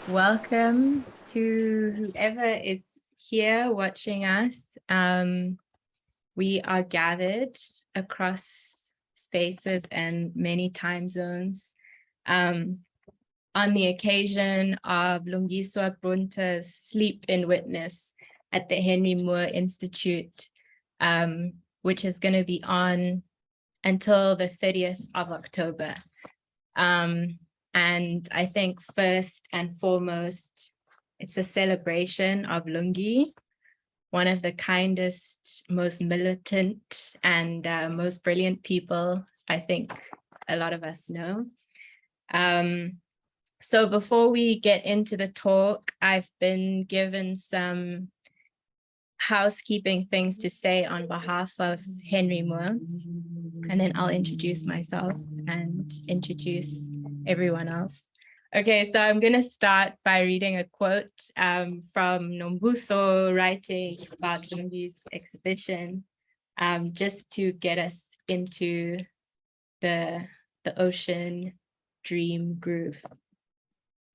Welcome to whoever is here watching us. We are gathered across spaces and many time zones on the occasion of Lungiswa Gqunta's Sleep in Witness at the Henry Moore Institute, which is going to be on until the 30th of October. And I think first and foremost, it's a celebration of Lungi, one of the kindest, most militant and most brilliant people I think a lot of us know. So before we get into the talk, I've been given some housekeeping things to say on behalf of Henry Moore, and then I'll introduce myself and introduce everyone else. Okay, so I'm going to start by reading a quote from Nombuso writing about Lungi's exhibition, just to get us into the ocean dream groove.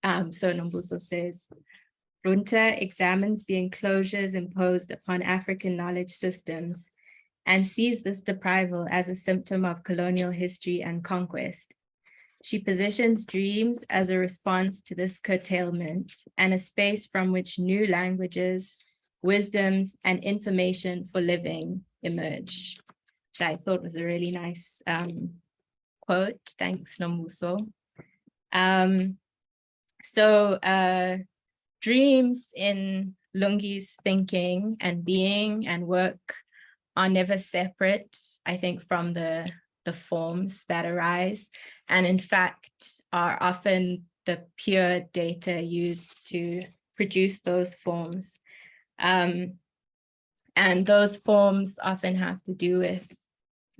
So Nombuso says, Gqunta examines the enclosures imposed upon African knowledge systems and sees this deprival as a symptom of colonial history and conquest. She positions dreams as a response to this curtailment and a space from which new languages, wisdoms, and information for living emerge, which I thought was a really nice quote. Thanks, Nombuso. Dreams in Lungi's thinking and being and work are never separate, I think, from the forms that arise, and in fact are often the pure data used to produce those forms. And those forms often have to do with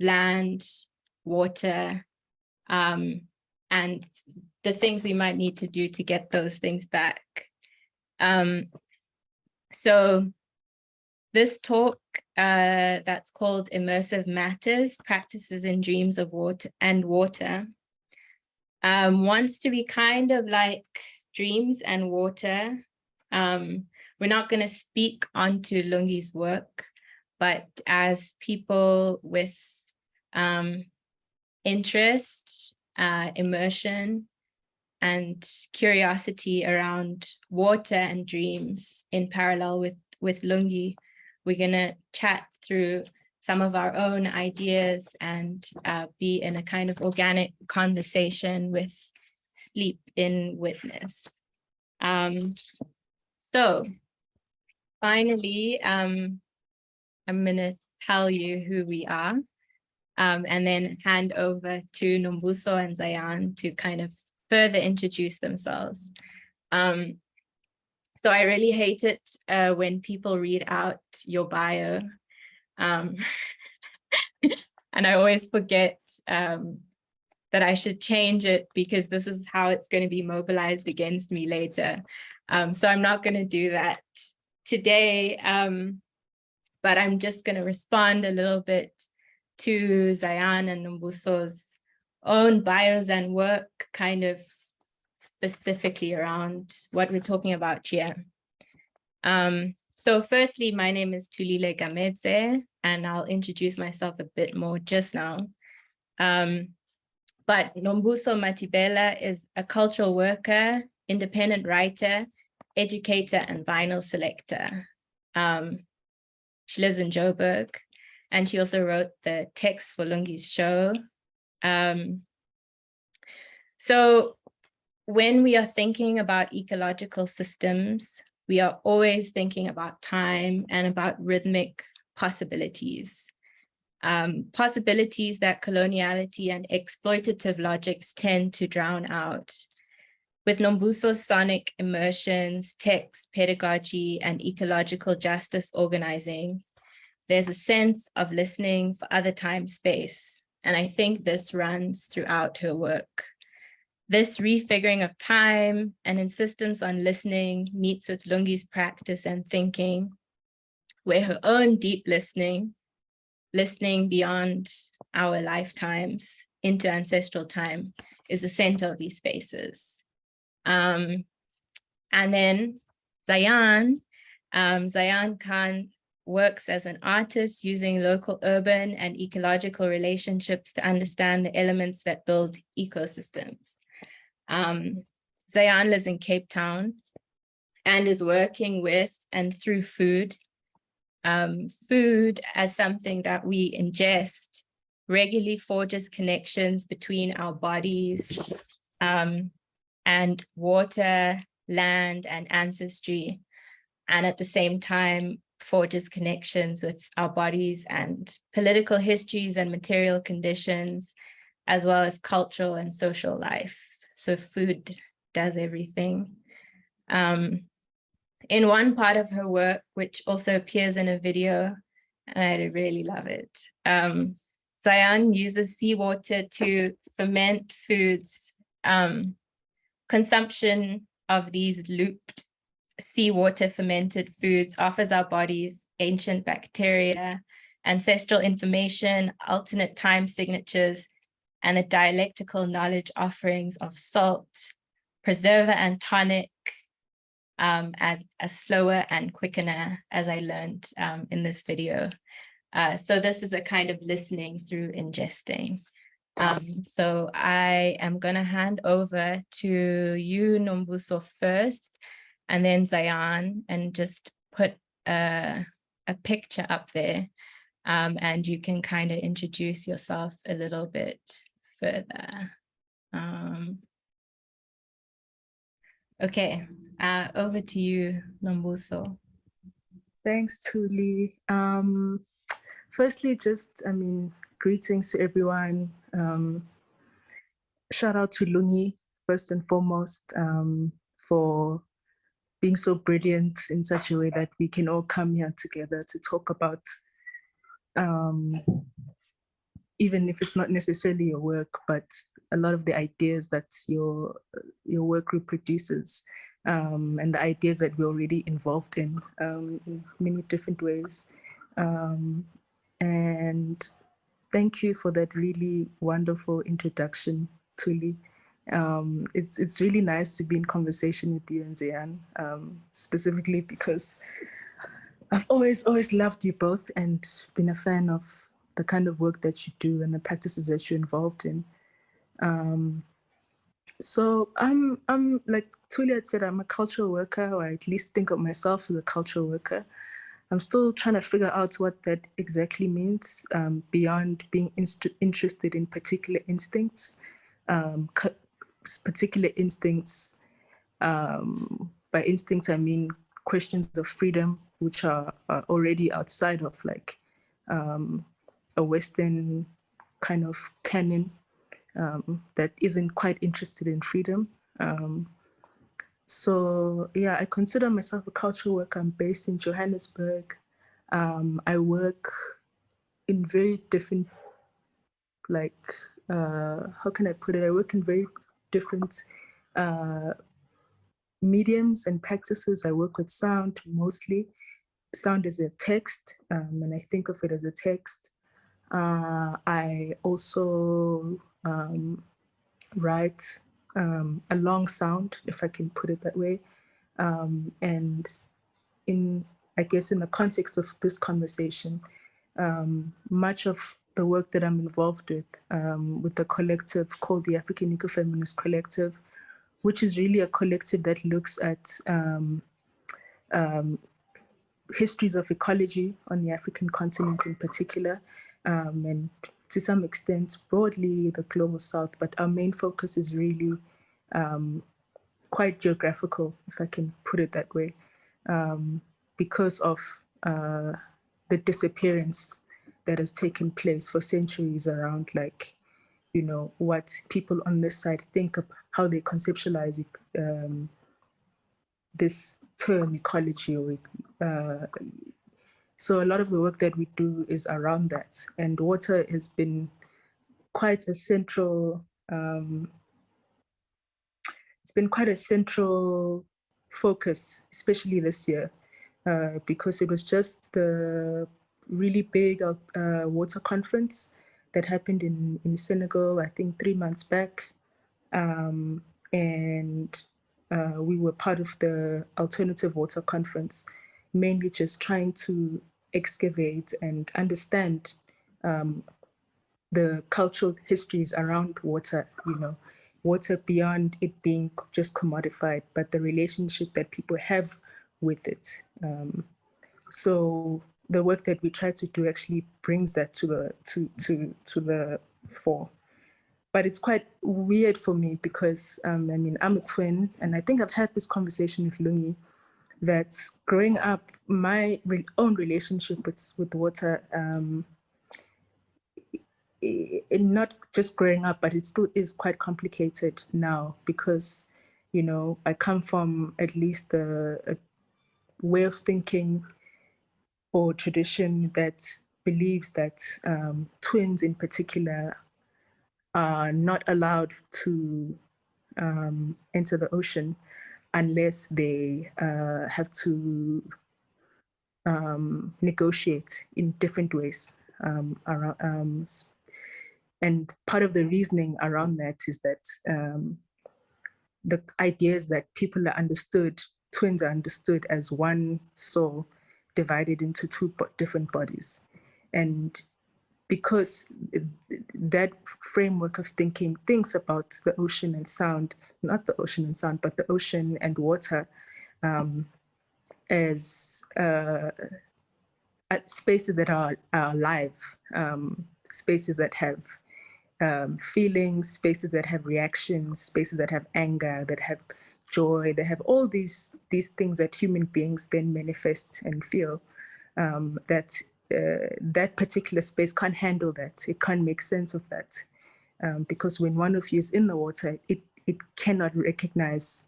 land, water, and the things we might need to do to get those things back. So this talk that's called Immersive Matters, Practices in Dreams of Water wants to be kind of like dreams and water. We're not going to speak onto Lungi's work, but as people with interest, immersion, and curiosity around water and dreams in parallel with Lungi, we're going to chat through some of our own ideas and be in a kind of organic conversation with Sleep in Witness. So finally, I'm going to tell you who we are and then hand over to Nombuso and Zayaan to kind of further introduce themselves. So I really hate it when people read out your bio. And I always forget that I should change it because this is how it's going to be mobilized against me later. So I'm not going to do that today, but I'm just going to respond a little bit to Zayaan and Nombuso's own bios and work, kind of specifically around what we're talking about here. So firstly, my name is Thulile Gamedze, and I'll introduce myself a bit more just now. But Nombuso Mathibela is a cultural worker, independent writer, educator, and vinyl selector. She lives in Joburg, and she also wrote the text for Lungi's show. So when we are thinking about ecological systems, we are always thinking about time and about rhythmic possibilities. Possibilities that coloniality and exploitative logics tend to drown out. With Nombuso's sonic immersions, text, pedagogy, and ecological justice organizing, there's a sense of listening for other time space. And I think this runs throughout her work. This refiguring of time and insistence on listening meets with Lungi's practice and thinking, where her own deep listening beyond our lifetimes into ancestral time, is the center of these spaces. And then Zayaan, Zayaan Khan works as an artist using local urban and ecological relationships to understand the elements that build ecosystems. Zayaan lives in Cape Town and is working with and through food. Food as something that we ingest regularly forges connections between our bodies and water, land, and ancestry, and at the same time forges connections with our bodies and political histories and material conditions, as well as cultural and social life. So food does everything. In one part of her work, which also appears in a video, and I really love it, Zayaan uses seawater to ferment foods. Consumption of these looped seawater fermented foods offers our bodies ancient bacteria, ancestral information, alternate time signatures, and the dialectical knowledge offerings of salt, preserver and tonic, as a slower and quickener, as I learned in this video. So this is a kind of listening through ingesting. So I am going to hand over to you, Nombuso, first, and then Zayaan, and just put a picture up there, and you can kind of introduce yourself a little bit further. Okay, over to you, Nombuso. Thanks, Thuli. Firstly, greetings to everyone. Shout out to Lungi, first and foremost, for being so brilliant in such a way that we can all come here together to talk about, even if it's not necessarily your work, but a lot of the ideas that your work reproduces, and the ideas that we're already involved in many different ways. And thank you for that really wonderful introduction, Thuli. It's really nice to be in conversation with you and Zayaan, specifically because I've always loved you both and been a fan of the kind of work that you do and the practices that you're involved in. So I'm like Thuli had said, I'm a cultural worker, or I at least think of myself as a cultural worker. I'm still trying to figure out what that exactly means, beyond being interested in particular instincts. Particular instincts, by instincts I mean questions of freedom, which are already outside of like a Western kind of canon that isn't quite interested in freedom. So yeah, I consider myself a cultural worker. I'm based in Johannesburg. I work in very different, like, how can I put it? I work in very different mediums and practices. I work with sound mostly. Sound is a text, and I think of it as a text. I also write a long sound, if I can put it that way. And I guess in the context of this conversation, much of the work that I'm involved with the collective called the African Ecofeminist Collective, which is really a collective that looks at histories of ecology on the African continent in particular, and to some extent broadly the global south, but our main focus is really quite geographical, if I can put it that way, because of the disappearance that has taken place for centuries around, like, you know, what people on this side think of, how they conceptualize this term ecology. So a lot of the work that we do is around that, and water has been quite a central, it's been quite a central focus, especially this year, because it was just the really big water conference that happened in Senegal, I think 3 months back. And we were part of the Alternative Water Conference, mainly just trying to excavate and understand the cultural histories around water, water beyond it being just commodified, but the relationship that people have with it. So the work that we try to do actually brings that to the fore. But it's quite weird for me because I'm a twin, and I think I've had this conversation with Lungi, that growing up, my own relationship with water, not just growing up, but it still is quite complicated now because, I come from at least a way of thinking or tradition that believes that twins in particular are not allowed to enter the ocean unless they have to negotiate in different ways around. And part of the reasoning around that is that the idea is that people are understood, twins are understood as one soul divided into two different bodies. And because that framework of thinking thinks about the ocean and sound, not the ocean and sound, but the ocean and water as spaces that are alive, spaces that have feelings, spaces that have reactions, spaces that have anger, that have joy, that have all these things that human beings then manifest and feel, that particular space can't handle that. It can't make sense of that. Because when one of you is in the water, it cannot recognize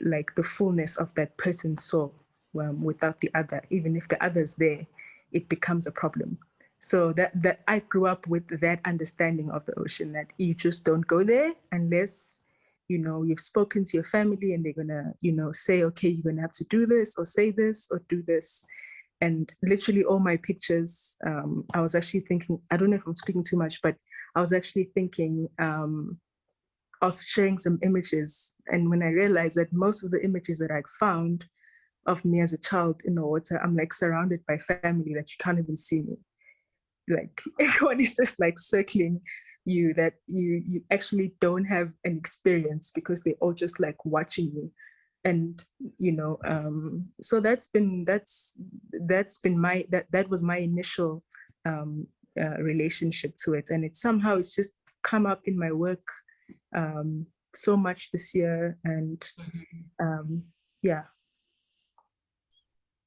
like the fullness of that person's soul without the other. Even if the other's there, it becomes a problem. So that I grew up with that understanding of the ocean, that you just don't go there unless, you've spoken to your family and they're gonna, say, okay, you're gonna have to do this or say this or do this. And literally all my pictures, I was actually thinking, I don't know if I'm speaking too much, but I was actually thinking of sharing some images. And when I realized that most of the images that I'd found of me as a child in the water, I'm like surrounded by family that you can't even see me. Like everyone is just like circling you, that you actually don't have an experience because they're all just like watching you. And so that was my initial relationship to it, and it's just come up in my work so much this year. And yeah.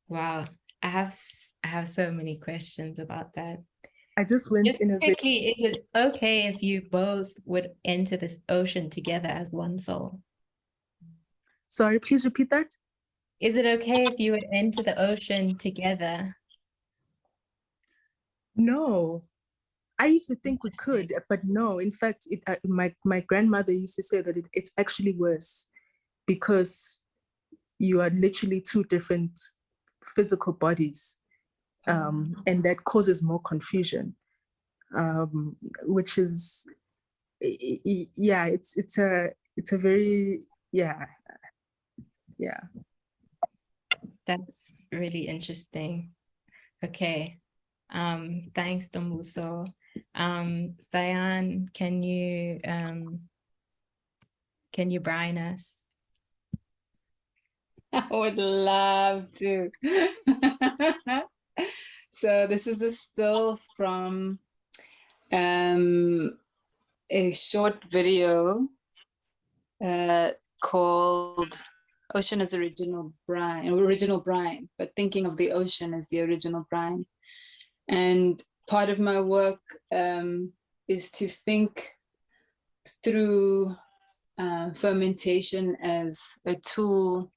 Wow, I have so many questions about that. I just went Just in a bit. quickly, is it okay if you both would enter this ocean together as one soul? Sorry, please repeat that. Is it okay if you would enter the ocean together? No, I used to think we could, but no. In fact, my grandmother used to say that it's actually worse because you are literally two different physical bodies, and that causes more confusion. Which is, yeah, it's a very, yeah. That's really interesting. Okay. Thanks, Nombuso. Zayaan, can you brine us? I would love to. So this is a still from a short video called Ocean as Original Brine, but thinking of the ocean as the original brine. And part of my work is to think through fermentation as a tool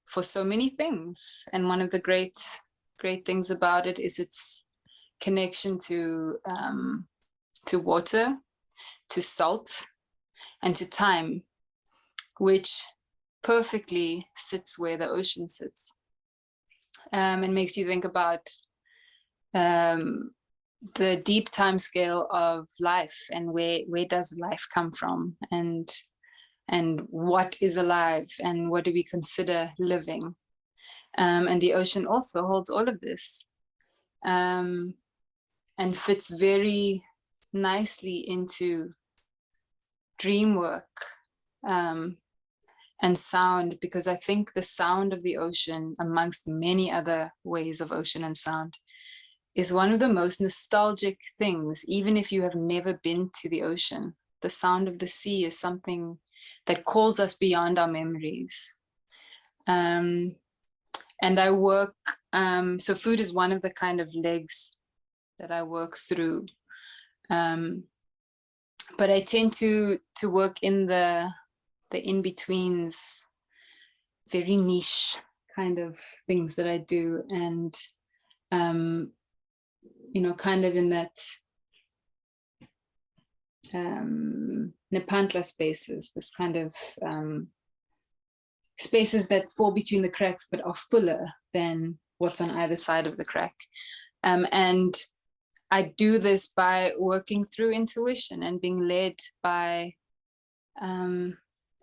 for so many things. And one of the great things about it is its connection to water, to salt, and to time, which perfectly sits where the ocean sits. And makes you think about the deep time scale of life and where does life come from. And and what is alive and what do we consider living. And the ocean also holds all of this, and fits very nicely into dream work and sound, because I think the sound of the ocean, amongst many other ways of ocean and sound, is one of the most nostalgic things, even if you have never been to the ocean. The sound of the sea is something that calls us beyond our memories. And I work, so food is one of the kind of legs that I work through. But I tend to work in the in-betweens, very niche kind of things that I do. And, you know, kind of in that Nepantla spaces, this kind of spaces that fall between the cracks but are fuller than what's on either side of the crack. And I do this by working through intuition and being led by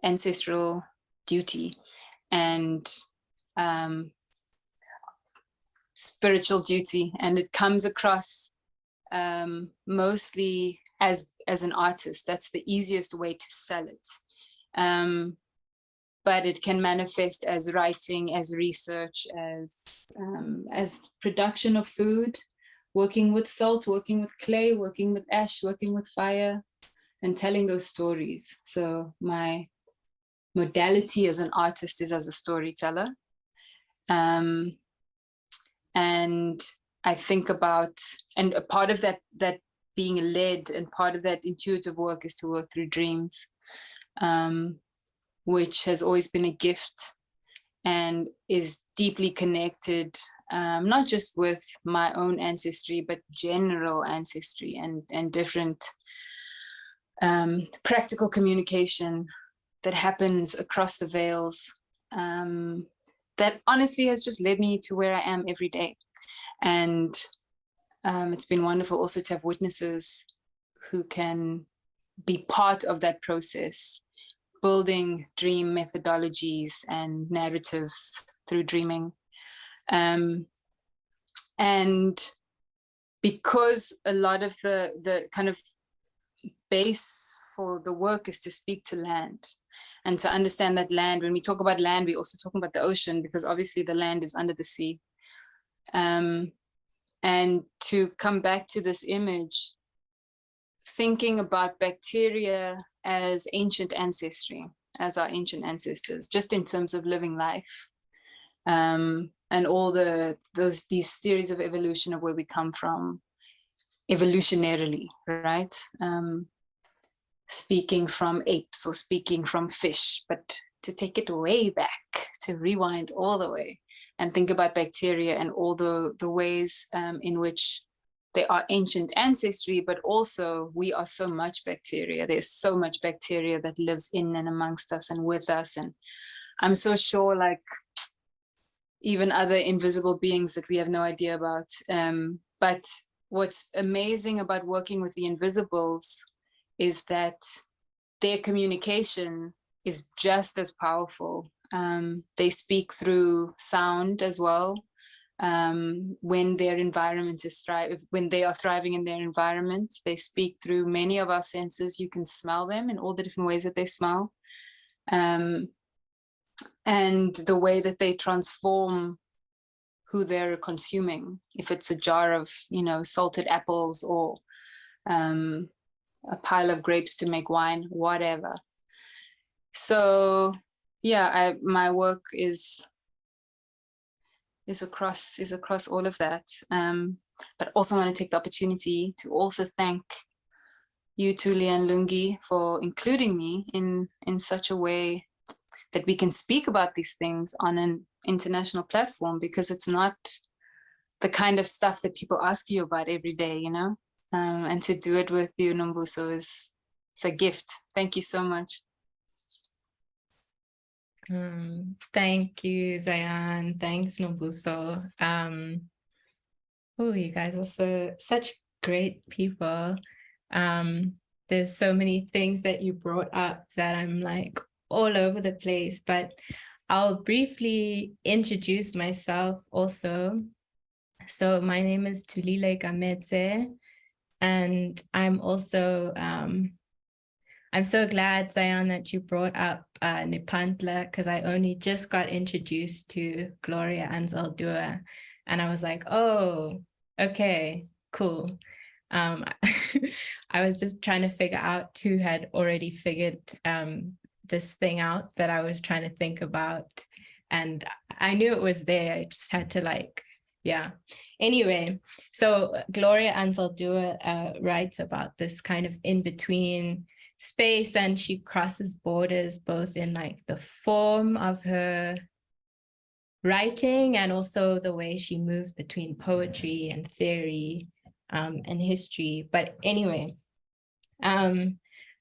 ancestral duty and spiritual duty. And it comes across mostly as an artist. That's the easiest way to sell it. But it can manifest as writing, as research, as production of food, working with salt, working with clay, working with ash, working with fire, and telling those stories. So my modality as an artist is as a storyteller. And I think about, and a part of that being led, and part of that intuitive work is to work through dreams, which has always been a gift and is deeply connected, not just with my own ancestry, but general ancestry and different practical communication that happens across the veils, that honestly has just led me to where I am every day. And it's been wonderful also to have witnesses who can be part of that process, building dream methodologies and narratives through dreaming. And because a lot of the kind of base for the work is to speak to land and to understand that land. When we talk about land, we're also talking about the ocean, because obviously the land is under the sea. And to come back to this image, thinking about bacteria as ancient ancestry, as our ancient ancestors, just in terms of living life, and all these theories of evolution of where we come from evolutionarily, right? Speaking from apes or speaking from fish, but to take it way back, to rewind all the way and think about bacteria and all the ways in which they are ancient ancestry, but also we are so much bacteria. There's so much bacteria that lives in and amongst us and with us. And I'm so sure, like, even other invisible beings that we have no idea about. But what's amazing about working with the invisibles is that their communication is just as powerful. They speak through sound as well. When their environment is when they are thriving in their environment, they speak through many of our senses. You can smell them in all the different ways that they smell. And the way that they transform who they're consuming, if it's a jar of, you know, salted apples or a pile of grapes to make wine, whatever. So yeah, my work is across all of that. But also I want to take the opportunity to also thank you, Thulile and Lungi, for including me in such a way that we can speak about these things on an international platform, because it's not the kind of stuff that people ask you about every day, you know? And to do it with you, Nombuso, it's a gift. Thank you so much. Thank you, Zayaan. Thanks, Nombuso. Oh, you guys are such great people. There's so many things that you brought up that I'm like, all over the place, but I'll briefly introduce myself also. So my name is Thulile Gamedze, and I'm also, I'm so glad, Zayaan, that you brought up Nepantla, because I only just got introduced to Gloria Anzaldua, and I was like, oh, okay, cool. I was just trying to figure out who had already figured this thing out that I was trying to think about. And I knew it was there. I just had to like, yeah. Anyway, so Gloria Anzaldua writes about this kind of in-between space, and she crosses borders both in like the form of her writing and also the way she moves between poetry and theory and history. But anyway,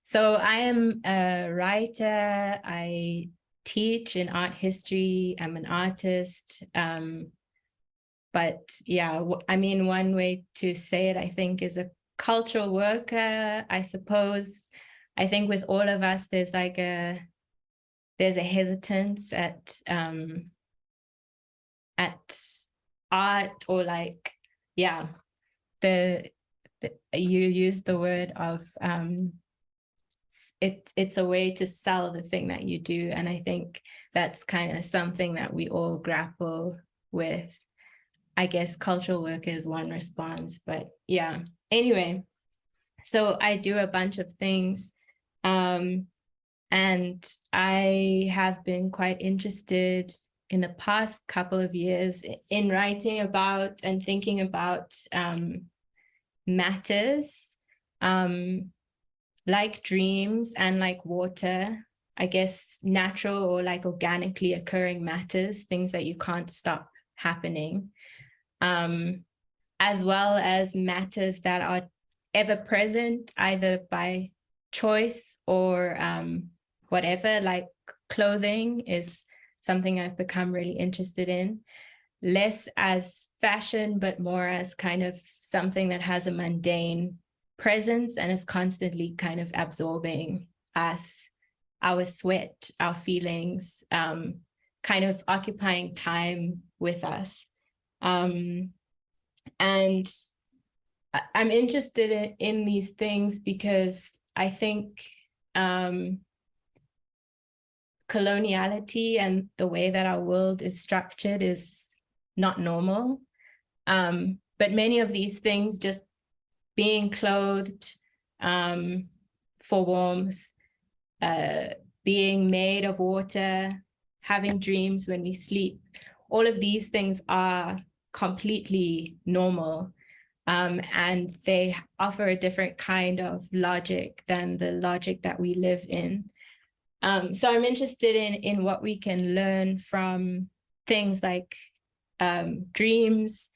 so I am a writer. I teach in art history. I'm an artist. But yeah, I mean, one way to say it, I think, is a cultural worker, I suppose. I think with all of us, there's a hesitance at art, or like, yeah, you use the word of it's a way to sell the thing that you do, and I think that's kind of something that we all grapple with. I guess cultural work is one response, but yeah. Anyway, so I do a bunch of things, and I have been quite interested in the past couple of years in writing about and thinking about matters like dreams and like water, I guess natural or like organically occurring matters, things that you can't stop happening, as well as matters that are ever present, either by choice or whatever, like clothing is something I've become really interested in, less as fashion, but more as kind of something that has a mundane presence and is constantly kind of absorbing us, our sweat, our feelings, kind of occupying time with us. And I'm interested in these things because I think coloniality and the way that our world is structured is not normal. But many of these things, just being clothed for warmth, being made of water, having dreams when we sleep, all of these things are completely normal. And they offer a different kind of logic than the logic that we live in. So I'm interested in what we can learn from things like dreams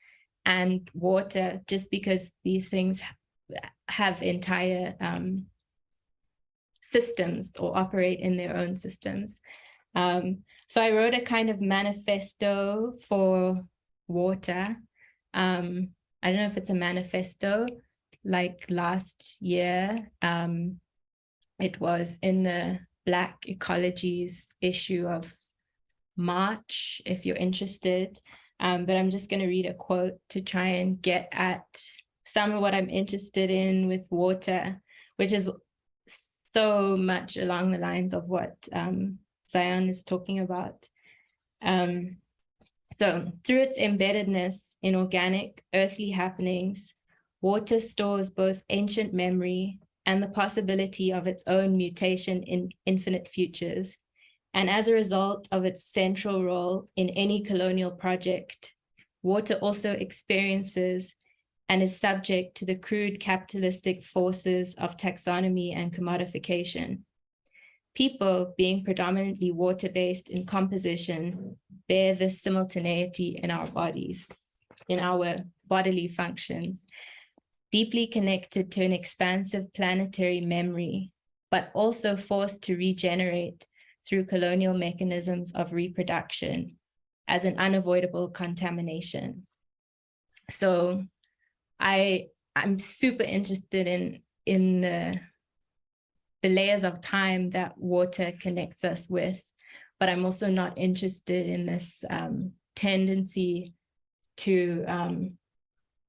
and water, just because these things have entire systems or operate in their own systems. So I wrote a kind of manifesto for water. I don't know if it's a manifesto, like last year. It was in the Black Ecologies issue of March, if you're interested. But I'm just going to read a quote to try and get at some of what I'm interested in with water, which is so much along the lines of what Zayaan is talking about. So through its embeddedness in organic earthly happenings, water stores both ancient memory and the possibility of its own mutation in infinite futures. And as a result of its central role in any colonial project, water also experiences and is subject to the crude capitalistic forces of taxonomy and commodification. People, being predominantly water-based in composition, bear this simultaneity in our bodies, in our bodily functions, deeply connected to an expansive planetary memory, but also forced to regenerate through colonial mechanisms of reproduction as an unavoidable contamination. So I'm super interested in the layers of time that water connects us with. But I'm also not interested in this tendency to,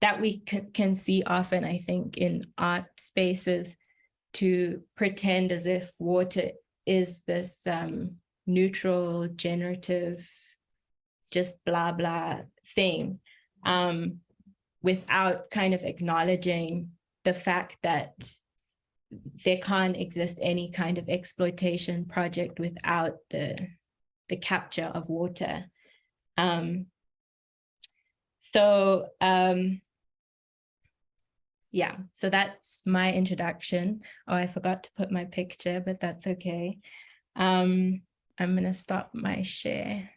that we can see often, I think, in art spaces, to pretend as if water is this neutral, generative, just blah, blah thing, without kind of acknowledging the fact that there can't exist any kind of exploitation project without the capture of water. Yeah, so that's my introduction. Oh, I forgot to put my picture, but that's okay. I'm gonna stop my share.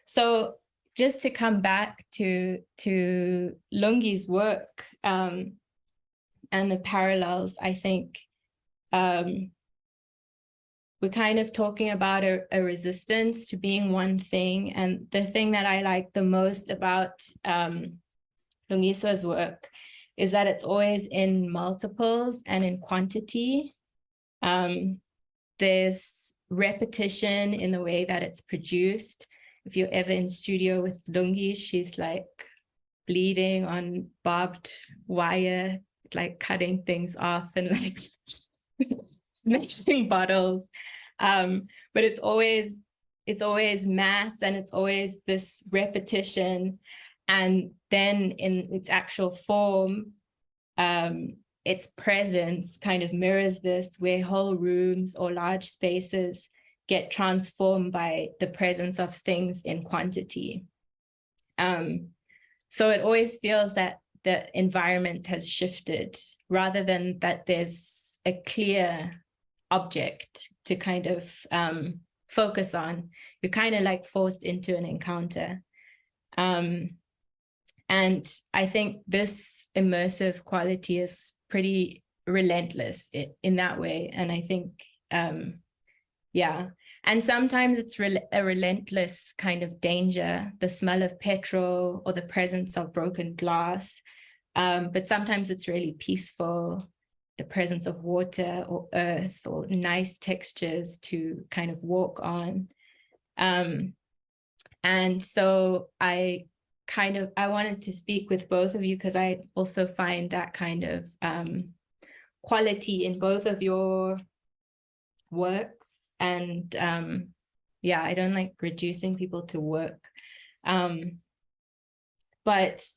So just to come back to Lungi's work and the parallels, I think we're kind of talking about a resistance to being one thing. And the thing that I like the most about Lungiswa's work is that it's always in multiples and in quantity. There's repetition in the way that it's produced. If you're ever in studio with Lungi, she's like bleeding on barbed wire, like cutting things off and like smashing bottles. But it's always mass, and it's always this repetition. And then in its actual form, its presence kind of mirrors this, where whole rooms or large spaces get transformed by the presence of things in quantity. So it always feels that the environment has shifted, rather than that there's a clear object to kind of focus on. You're kind of like forced into an encounter. And I think this immersive quality is pretty relentless in that way. And I think, yeah. And sometimes it's a relentless kind of danger, the smell of petrol or the presence of broken glass. But sometimes it's really peaceful, the presence of water or earth or nice textures to kind of walk on. And so I wanted to speak with both of you, because I also find that kind of quality in both of your works. And yeah, I don't like reducing people to work. But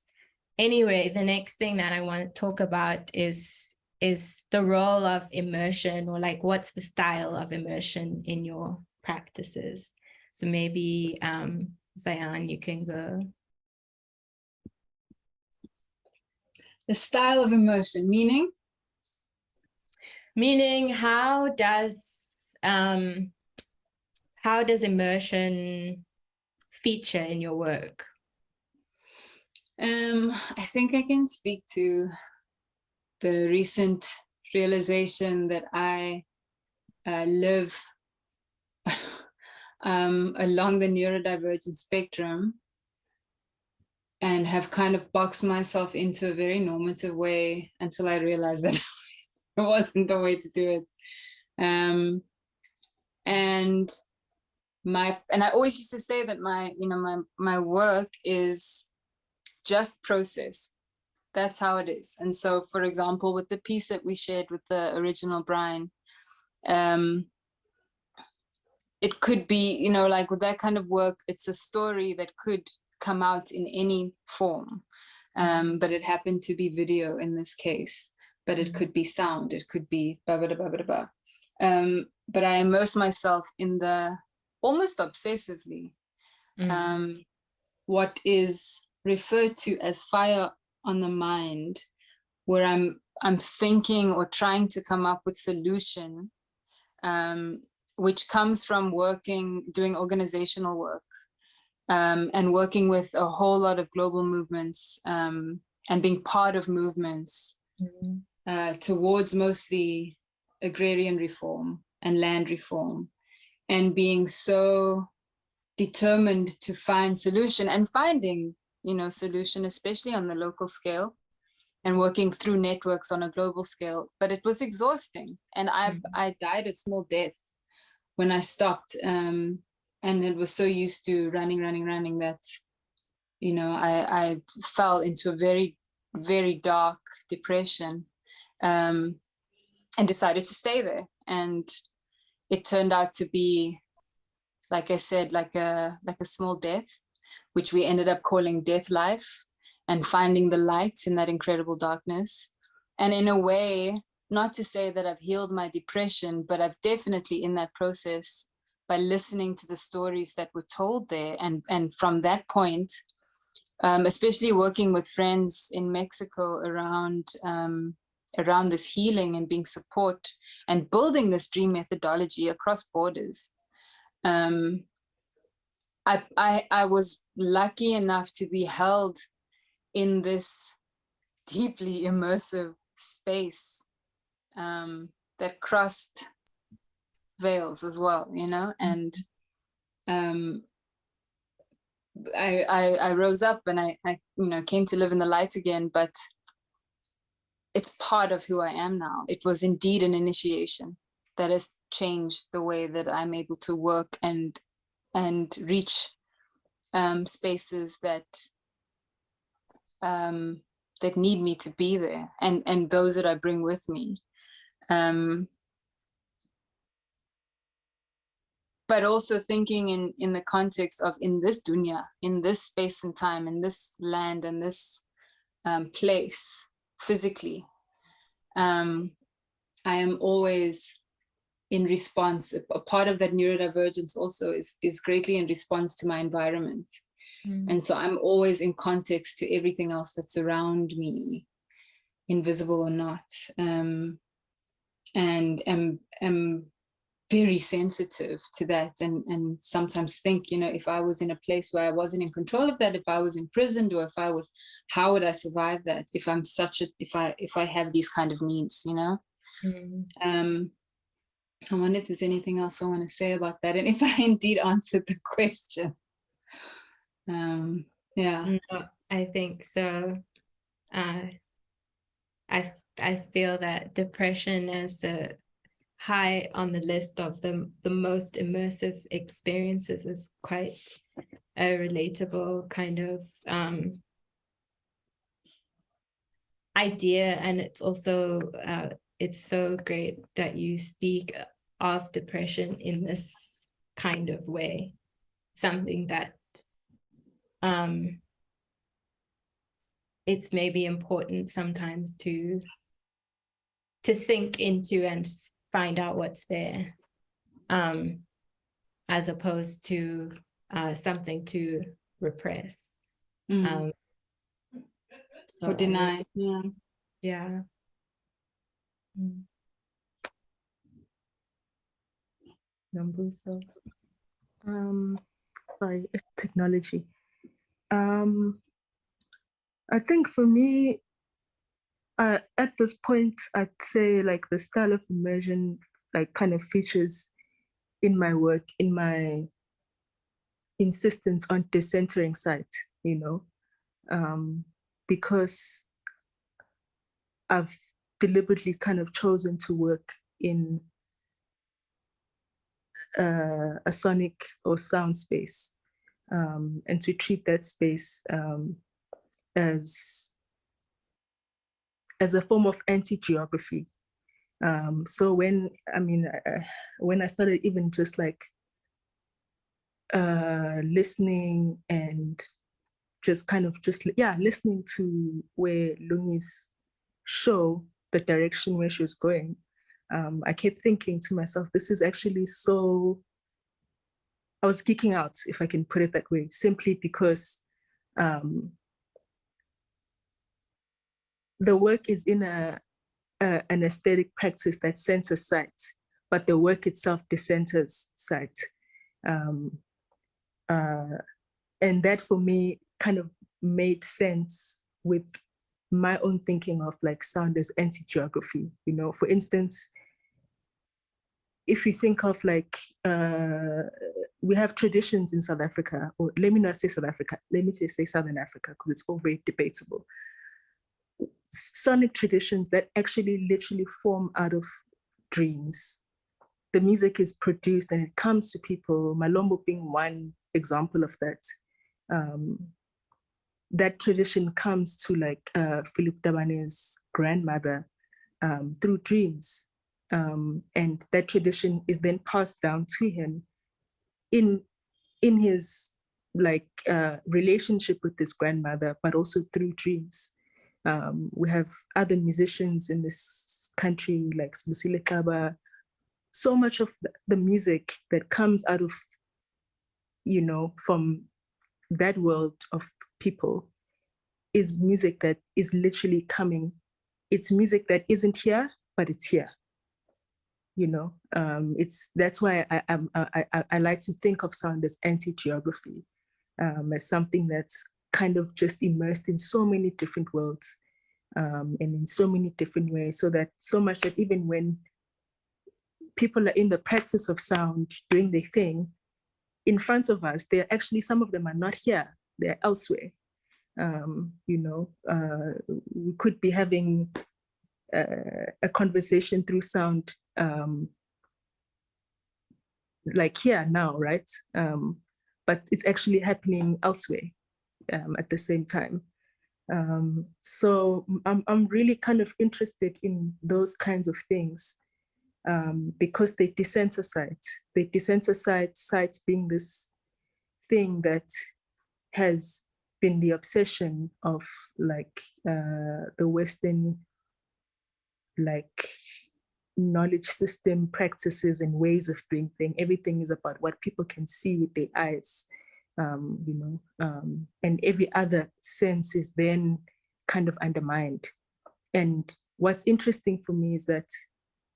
anyway, the next thing that I want to talk about is the role of immersion, or like what's the style of immersion in your practices. So maybe Zayaan, you can go. The style of immersion, meaning? Meaning, how does immersion feature in your work? I think I can speak to the recent realization that I live along the neurodivergent spectrum, and have kind of boxed myself into a very normative way until I realized that it wasn't the way to do it. And I always used to say that my work is just process. That's how it is. And so, for example, with the piece that we shared with the original Brian, it could be, like with that kind of work, it's a story that could come out in any form, but it happened to be video in this case, but it could be sound, it could be blah, blah, blah, blah, blah. But I immerse myself in almost obsessively, what is referred to as fire on the mind, where I'm thinking or trying to come up with solution, which comes from doing organizational work, and working with a whole lot of global movements, and being part of movements towards mostly agrarian reform and land reform, and being so determined to find solution, and finding solution, especially on the local scale, and working through networks on a global scale. But it was exhausting, and I died a small death when I stopped. And it was so used to running that, you know, I fell into a very, very dark depression, and decided to stay there. And it turned out to be, like I said, like a small death, which we ended up calling death life, and finding the light in that incredible darkness. And in a way, not to say that I've healed my depression, but I've definitely, in that process, by listening to the stories that were told there, and from that point, especially working with friends in Mexico around this healing and being support and building this dream methodology across borders. I was lucky enough to be held in this deeply immersive space that crossed veils as well, you know, and I rose up, and I you know, came to live in the light again, but it's part of who I am now. It was indeed an initiation that has changed the way that I'm able to work and reach spaces that that need me to be there, and those that I bring with me. But also thinking in the context of, in this dunya, in this space and time, in this land and this place, physically, I am always in response. A part of that neurodivergence also is greatly in response to my environment. And so I'm always in context to everything else that's around me, invisible or not, and am very sensitive to that, and sometimes think, you know, if I was in a place where I wasn't in control of that, if I was imprisoned, or if I was, how would I survive that if I'm if I have these kind of needs, you know? I wonder if there's anything else I want to say about that, and if I indeed answered the question. Yeah. No, I think so. I feel that depression is high on the list of the most immersive experiences is quite a relatable kind of idea. And it's also it's so great that you speak of depression in this kind of way, something that it's maybe important sometimes to sink into and find out what's there, as opposed to something to repress. Or deny. Yeah. Nombuso. Sorry, technology. I think for me, at this point, I'd say like the style of immersion like kind of features in my work, in my insistence on decentering sight, you know, because I've deliberately kind of chosen to work in a sonic or sound space, and to treat that space as a form of anti-geography. So when I started even just like listening and just listening to where Lungi's show the direction where she was going, I kept thinking to myself, this is actually so, I was geeking out, if I can put it that way, simply because the work is in an aesthetic practice that centers sight, but the work itself decenters sight. And that for me kind of made sense with my own thinking of like sound as anti-geography. You know, for instance, if you think of like, we have traditions in South Africa, or let me not say South Africa, let me just say Southern Africa, because it's all very debatable. sonic traditions that actually literally form out of dreams. The music is produced and it comes to people, Malombo being one example of that. That tradition comes to like Philip Tabane's grandmother through dreams. And that tradition is then passed down to him in his like relationship with his grandmother, but also through dreams. We have other musicians in this country like Sibusile Kaba. So much of the music that comes out of, you know, from that world of people is music that is literally coming. It's music that isn't here, but it's here. You know, that's why I like to think of sound as anti-geography, as something that's kind of just immersed in so many different worlds and in so many different ways, so much that even when people are in the practice of sound doing their thing in front of us, they're actually, some of them are not here, they're elsewhere. You know, we could be having a conversation through sound like here now, right? But it's actually happening elsewhere at the same time. So I'm really kind of interested in those kinds of things because they desensitize. They desensitize sight being this thing that has been the obsession of like the Western like knowledge system practices and ways of doing things. Everything is about what people can see with their eyes, you know, and every other sense is then kind of undermined. And what's interesting for me is that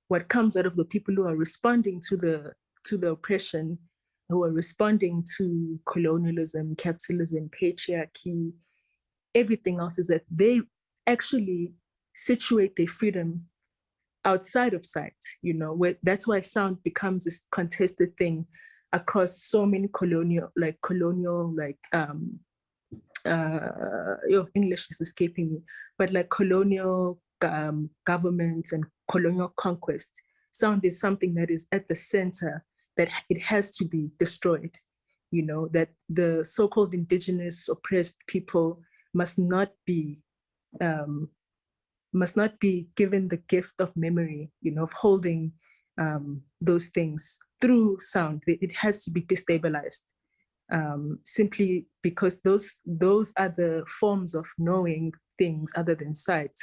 what comes out of the people who are responding to the oppression, who are responding to colonialism, capitalism, patriarchy, everything else, is that they actually situate their freedom outside of sight, you know, where that's why sound becomes this contested thing across so many colonial, English is escaping me, but like colonial governments and colonial conquest. Sound is something that is at the center, that it has to be destroyed, you know, that the so-called indigenous oppressed people must not be given the gift of memory, you know, of holding those things through sound. It has to be destabilized simply because those are the forms of knowing things other than sight,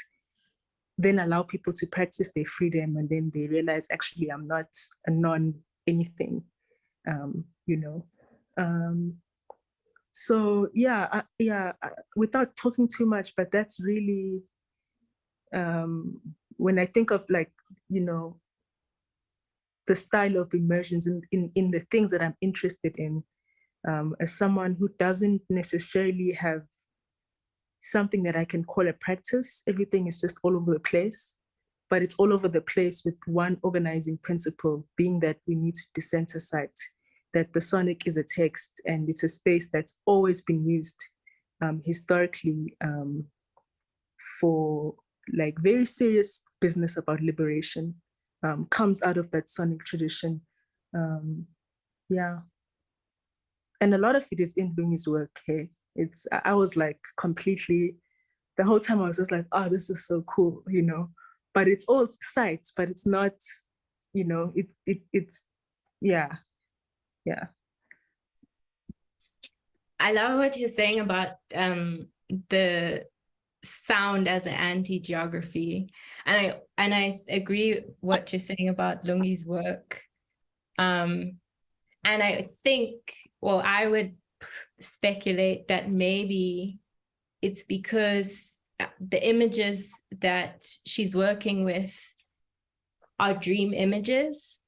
then allow people to practice their freedom, and then they realize, actually, I'm not a non-anything, you know. So yeah, without talking too much, but that's really, when I think of like, you know, the style of immersions in the things that I'm interested in, as someone who doesn't necessarily have something that I can call a practice, everything is just all over the place, but it's all over the place with one organizing principle, being that we need to desensitize, that the sonic is a text and it's a space that's always been used historically for like very serious business about liberation, comes out of that sonic tradition. Yeah. And a lot of it is in Lungi's work. Hey, I was like completely, the whole time I was just like, oh, this is so cool, you know, but it's all sights, but it's not, you know, it's, yeah. I love what you're saying about the sound as an anti-geography, and I agree what you're saying about Lungi's work, and I think, well, I would speculate that maybe it's because the images that she's working with are dream images,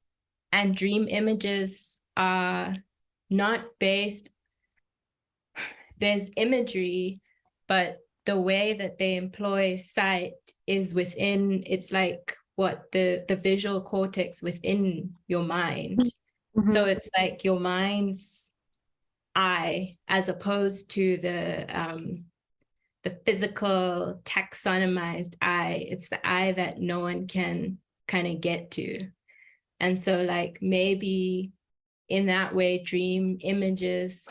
and dream images are not based, there's imagery, but the way that they employ sight is within, it's like what the visual cortex within your mind. Mm-hmm. So it's like your mind's eye, as opposed to the the physical taxonomized I. It's the I that no one can kind of get to. And so like maybe in that way, dream images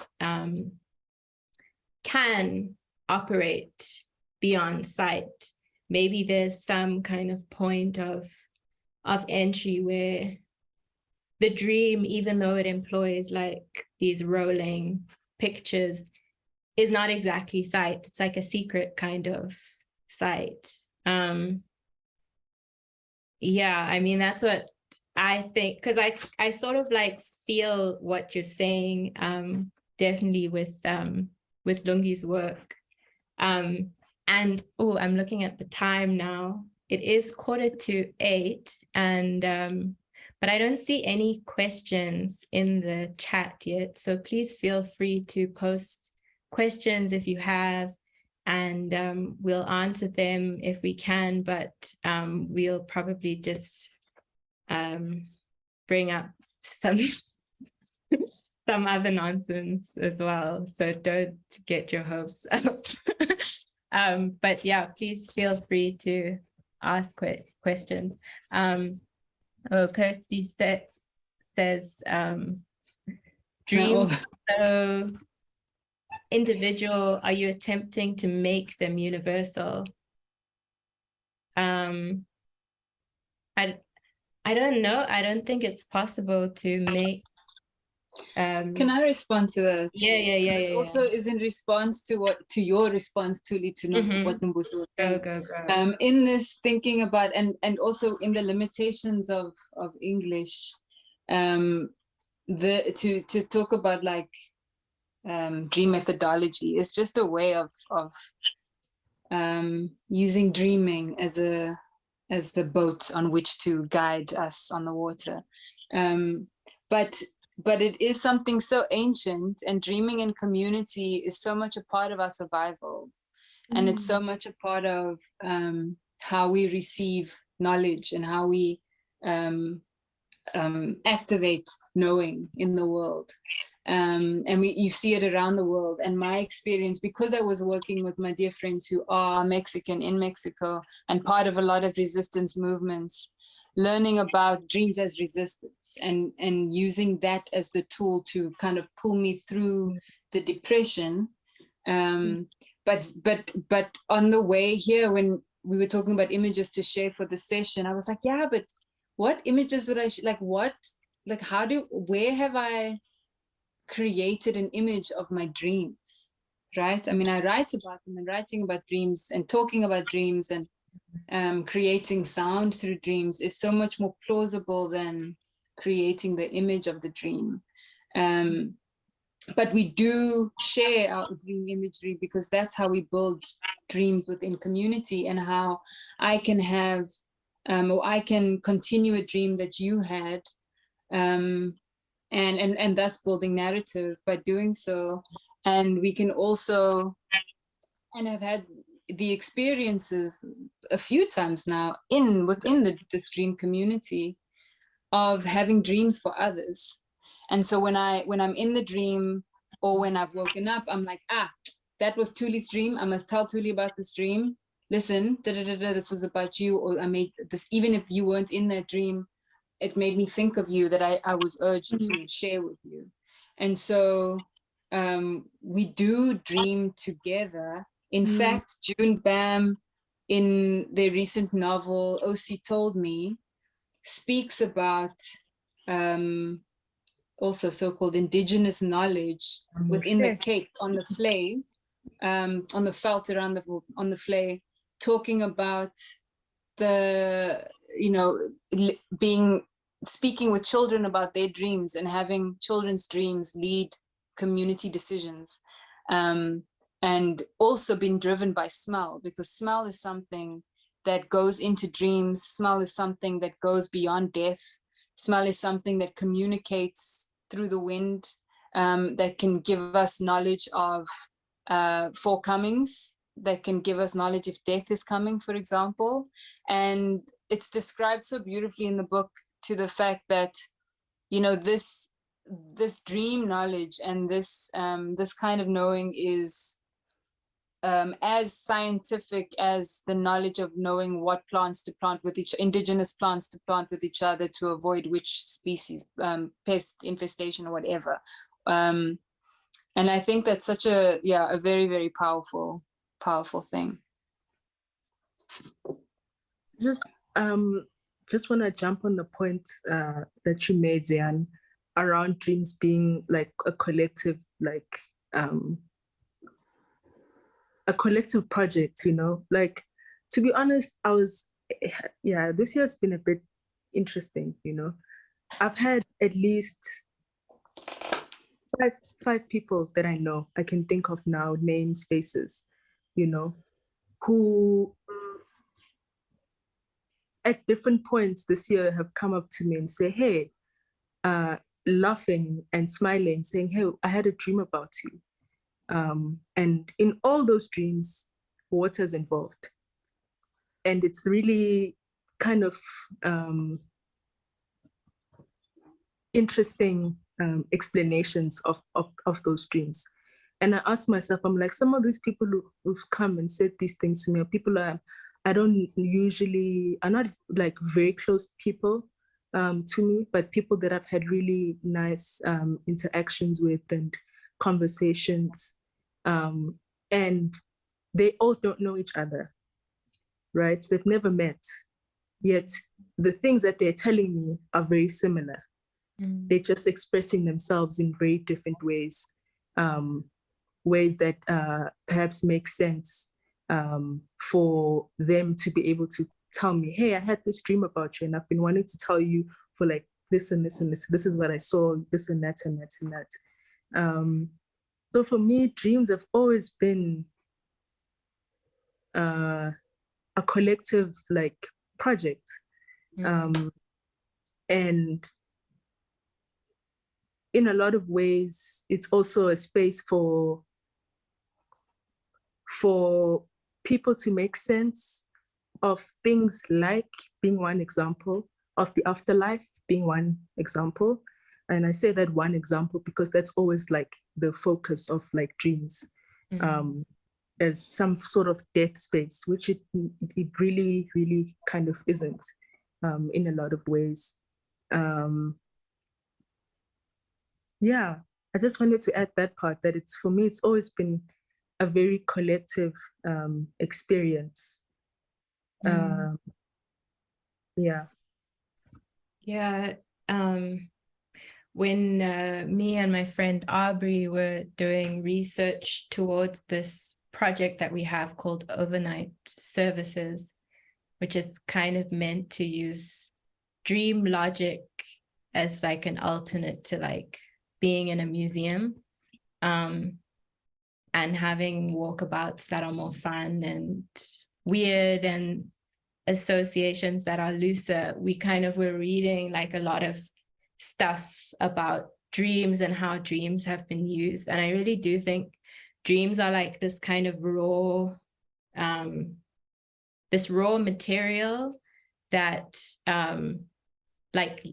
can operate beyond sight. Maybe there's some kind of point of entry where the dream, even though it employs like these rolling pictures, is not exactly sight. It's like a secret kind of sight. Yeah, I mean, that's what I think, because I sort of like feel what you're saying, definitely with Lungi's work. And oh, I'm looking at the time now. It is 7:45, and but I don't see any questions in the chat yet. So please feel free to post questions if you have, and we'll answer them if we can, but we'll probably just bring up some some other nonsense as well. So don't get your hopes up. But yeah, please feel free to ask questions. Oh, Kirsty says dreams so individual, are you attempting to make them universal? I don't know. I don't think it's possible to make Can I respond to that? Yeah. Also is in response to your response to what Nombuso was saying. Go. In this thinking about and also in the limitations of English, to talk about like dream methodology is just a way of using dreaming as the boat on which to guide us on the water. But it is something so ancient, and dreaming in community is so much a part of our survival. And it's so much a part of how we receive knowledge and how we activate knowing in the world. And you see it around the world. And my experience, because I was working with my dear friends who are Mexican in Mexico and part of a lot of resistance movements, learning about dreams as resistance and using that as the tool to kind of pull me through the depression. But on the way here, when we were talking about images to share for the session, I was like, yeah, but what images would I where have I created an image of my dreams, right? I mean, I write about them, and writing about dreams and talking about dreams and creating sound through dreams is so much more plausible than creating the image of the dream. But we do share our dream imagery because that's how we build dreams within community, and how I can have or I can continue a dream that you had, and thus building narrative by doing so. And we can also, and I've had the experiences a few times now within this dream community of having dreams for others. And so when I'm in the dream, or when I've woken up, I'm like, that was Thulile's dream. I must tell Thulile about this dream. Listen, this was about you, or I made this, even if you weren't in that dream, it made me think of you, that I was urged to share with you. And so we do dream together. In fact, June Bam, in their recent novel, O.C. Told Me, speaks about also so-called indigenous knowledge within the Cape, on the Vlei, on the veld around on the Vlei, talking about the, speaking with children about their dreams and having children's dreams lead community decisions. And also being driven by smell, because smell is something that goes into dreams. Smell is something that goes beyond death. Smell is something that communicates through the wind, that can give us knowledge of forecomings, that can give us knowledge if death is coming, for example. And it's described so beautifully in the book, to the fact that, this dream knowledge and this kind of knowing is as scientific as the knowledge of knowing what plants to plant with indigenous plants to plant with each other to avoid which species, pest infestation or whatever. And I think that's such a very, very powerful thing. Just want to jump on the point that you made, Zayaan, around dreams being like a collective, like a collective project, you know. Like, to be honest, this year's been a bit interesting, you know. I've had at least five people that I know, I can think of now, names, faces, you know, who at different points this year have come up to me and say, hey, laughing and smiling, saying, hey, I had a dream about you. And in all those dreams, water's involved. And it's really kind of interesting explanations of those dreams. And I asked myself, I'm like, some of these people who've come and said these things to me are people I don't usually, are not like very close people to me, but people that I've had really nice interactions with and conversations. And they all don't know each other, right? So they've never met, yet the things that they're telling me are very similar. They're just expressing themselves in very different ways, ways that perhaps make sense for them to be able to tell me, hey, I had this dream about you and I've been wanting to tell you for like this and this and this. This is what I saw, this and that and that and that. So for me, dreams have always been a collective like project. And in a lot of ways, it's also a space for people to make sense of things, like being one example, of the afterlife being one example. And I say that one example because that's always like the focus of like dreams, as some sort of death space, which it really, really kind of isn't in a lot of ways. Yeah, I just wanted to add that part, that it's, for me, it's always been a very collective experience. Yeah. Yeah. When me and my friend Aubrey were doing research towards this project that we have called Overnight Services, which is kind of meant to use dream logic as like an alternate to like being in a museum, and having walkabouts that are more fun and weird and associations that are looser, we kind of were reading like a lot of stuff about dreams and how dreams have been used. And I really do think dreams are like this kind of raw, this raw material that like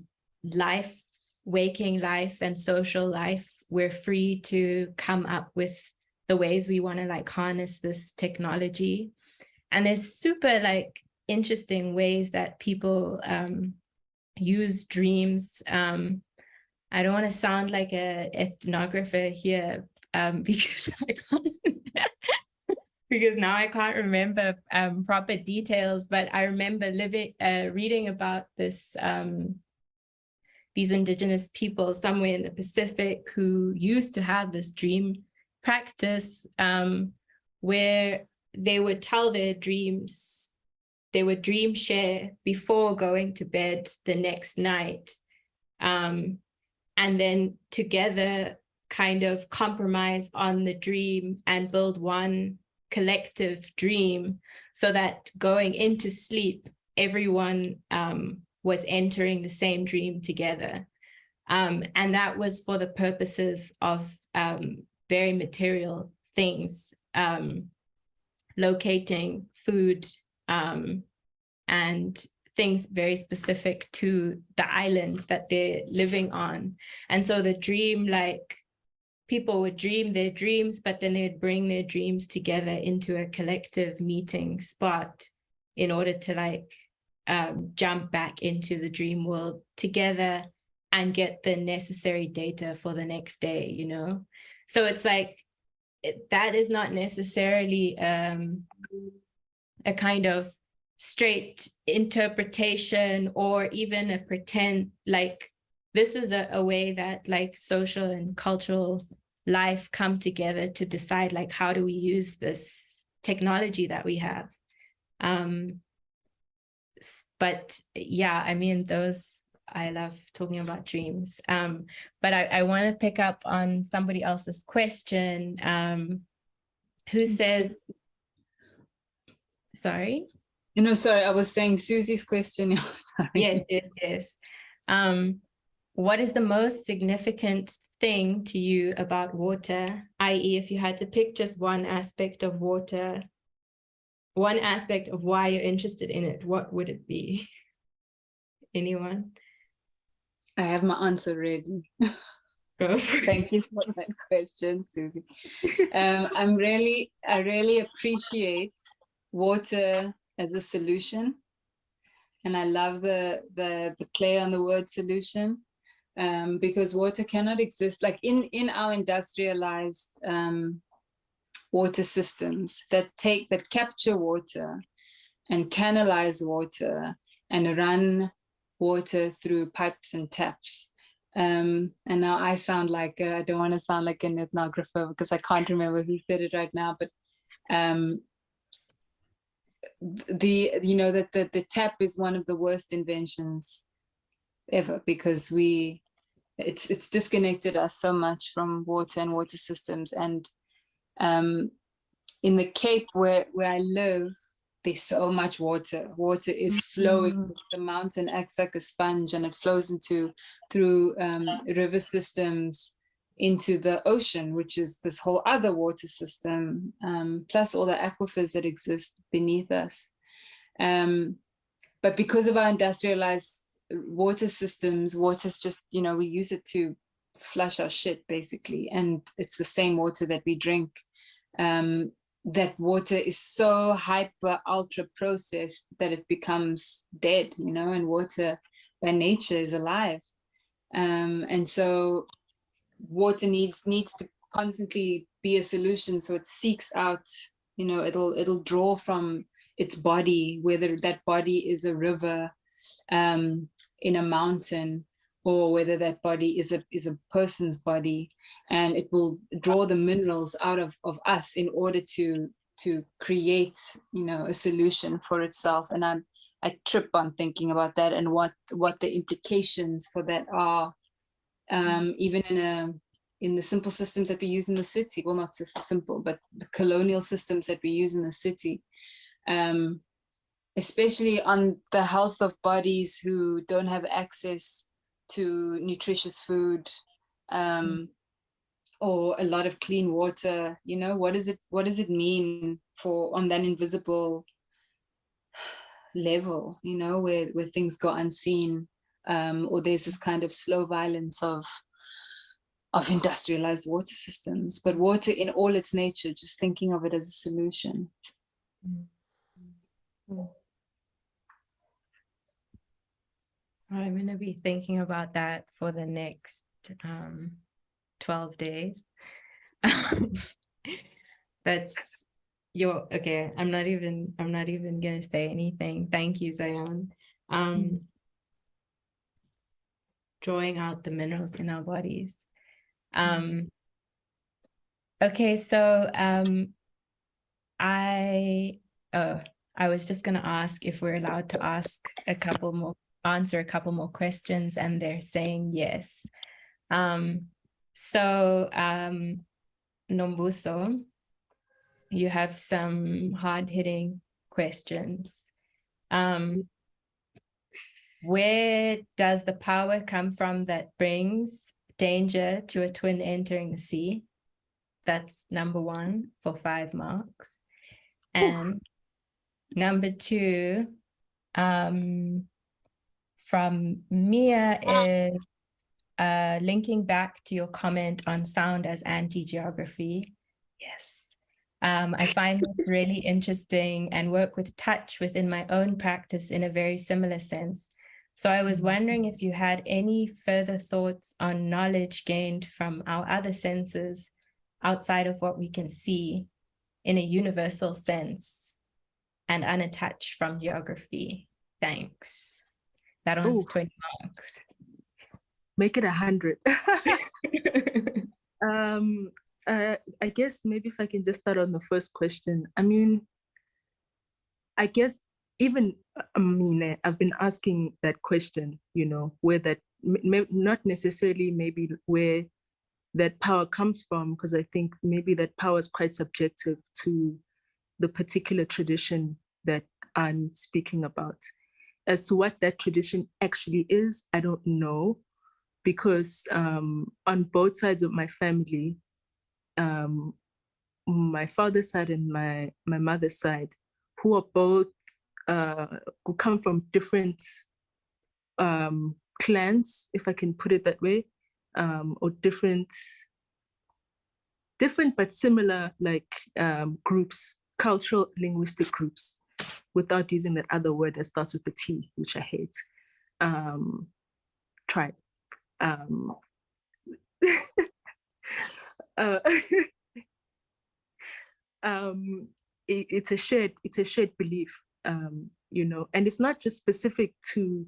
life, waking life and social life, we're free to come up with the ways we want to like harness this technology. And there's super like interesting ways that people use dreams. I don't want to sound like an ethnographer here, because I can't, because now I can't remember proper details, but I remember reading about this, these indigenous people somewhere in the Pacific who used to have this dream practice, where they would tell their dreams, they would dream share before going to bed the next night, and then together kind of compromise on the dream and build one collective dream, so that going into sleep, everyone was entering the same dream together. And that was for the purposes of very material things, locating food, and things very specific to the islands that they're living on. And so the dream like people would dream their dreams, but then they'd bring their dreams together into a collective meeting spot in order to like jump back into the dream world together and get the necessary data for the next day, you know? So it's like, that is not necessarily a kind of straight interpretation or even a pretend, like this is a way that like social and cultural life come together to decide like, how do we use this technology that we have? But yeah, I mean, I love talking about dreams. But I want to pick up on somebody else's question, who said, sorry? Sorry, I was saying Susie's question. Sorry. Yes. What is the most significant thing to you about water? i.e., if you had to pick just one aspect of water, one aspect of why you're interested in it, what would it be? Anyone? I have my answer ready. Thank you for that question, Susie. I really appreciate water as a solution, and I love the play on the word solution, because water cannot exist like in our industrialized water systems that capture water and canalize water and run water through pipes and taps. And now I sound like, I don't want to sound like an ethnographer because I can't remember who said it right now, but the tap is one of the worst inventions ever, because it's disconnected us so much from water and water systems. And in the Cape where I live, there's so much water. Water is flowing. The mountain acts like a sponge, and it flows through river systems into the ocean, which is this whole other water system, plus all the aquifers that exist beneath us. But because of our industrialized water systems, water's just, we use it to flush our shit, basically. And it's the same water that we drink. That water is so hyper ultra processed that it becomes dead, and water by nature is alive. And so water needs to constantly be a solution. So it seeks out, it'll draw from its body, whether that body is a river in a mountain, or whether that body is a person's body, and it will draw the minerals out of us in order to create, a solution for itself. And I trip on thinking about that and what the implications for that are, even in the simple systems that we use in the city. Well, not just simple, but the colonial systems that we use in the city. Especially on the health of bodies who don't have access to nutritious food, or a lot of clean water. What does it mean on that invisible level, where things go unseen, or there's this kind of slow violence of industrialized water systems, but water in all its nature, just thinking of it as a solution. I'm going to be thinking about that for the next 12 days. That's okay. I'm not even going to say anything. Thank you, Zayaan. Drawing out the minerals in our bodies. Okay, so I was just going to ask if we're allowed to answer a couple more questions, and they're saying yes. So Nombuso, you have some hard-hitting questions. Where does the power come from that brings danger to a twin entering the sea? That's number 1 for 5 marks. And number 2, from Mia, is linking back to your comment on sound as anti-geography. Yes. I find this really interesting and work with touch within my own practice in a very similar sense. So I was wondering if you had any further thoughts on knowledge gained from our other senses outside of what we can see in a universal sense and unattached from geography. Thanks. That one's 20 marks. Make it 100. I guess maybe if I can just start on the first question. I mean, I guess even, I've been asking that question, you know, where that, not necessarily maybe where that power comes from, because I think maybe that power is quite subjective to the particular tradition that I'm speaking about. As to what that tradition actually is, I don't know, because on both sides of my family, my father's side and my mother's side, who are both, who come from different clans, if I can put it that way, or different but similar, like groups, cultural linguistic groups, without using that other word that starts with a T, which I hate, tribe. It's a shared belief, you know, and it's not just specific to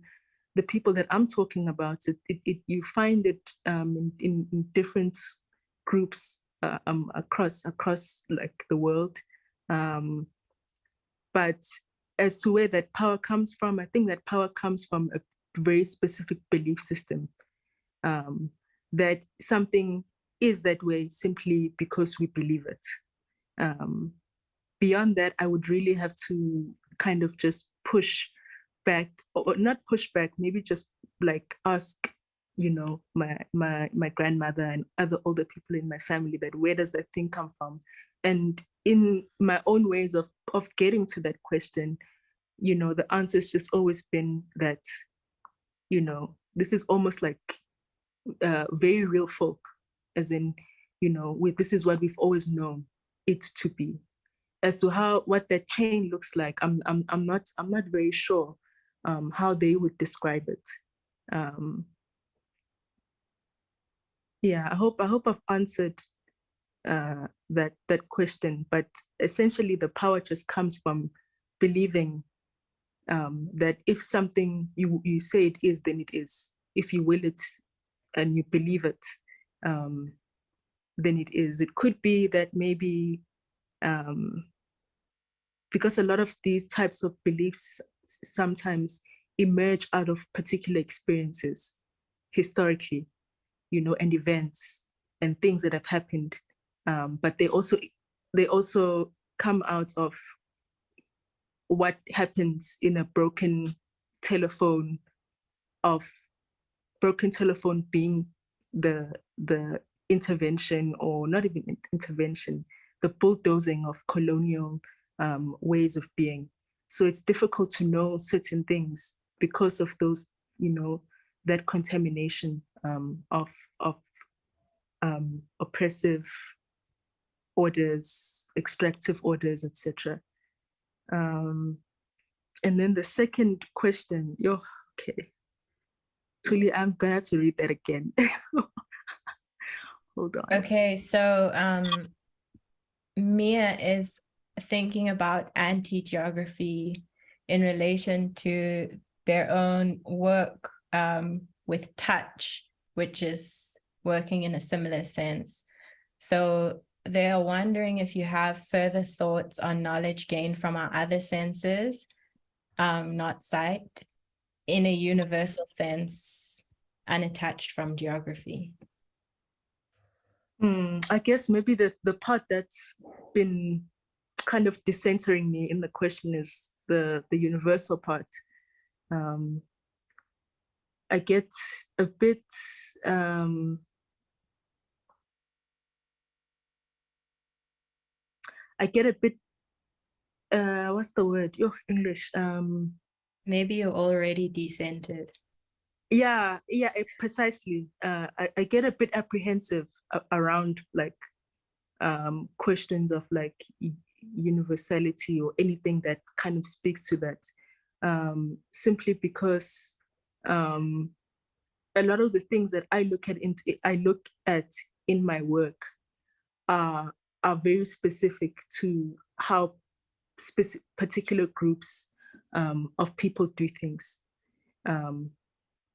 the people that I'm talking about. You find it in different groups across like the world. But as to where that power comes from, I think that power comes from a very specific belief system, that something is that way simply because we believe it. Beyond that, I would really have to kind of just push back, or not push back, maybe just like ask, you know, my grandmother and other older people in my family, that where does that thing come from? And in my own ways of getting to that question, you know, the answer's just always been that, you know, this is almost like very real folk, as in, you know, this is what we've always known it to be. As to what that chain looks like, I'm not very sure how they would describe it. Yeah, I hope I've answered that question, but essentially the power just comes from believing that if something you say it is, then it is. If you will it and you believe it, then it is. It could be that maybe because a lot of these types of beliefs sometimes emerge out of particular experiences historically, you know, and events and things that have happened. But they also come out of what happens in a broken telephone being the intervention, or not even intervention, the bulldozing of colonial ways of being. So it's difficult to know certain things because of those, you know, that contamination of oppressive orders, extractive orders, etc. And then the second question, okay. Thulile, I'm gonna have to read that again. Hold on. Okay, so Mia is thinking about anti-geography in relation to their own work with touch, which is working in a similar sense. So they are wondering if you have further thoughts on knowledge gained from our other senses, not sight, in a universal sense, unattached from geography. I guess maybe the part that's been kind of decentering me in the question is the universal part. I get a bit what's the word? English. Maybe you're already decentered. Yeah, precisely. I get a bit apprehensive around like questions of like universality or anything that kind of speaks to that, simply because a lot of the things that I look at in my work are very specific to how particular groups of people do things.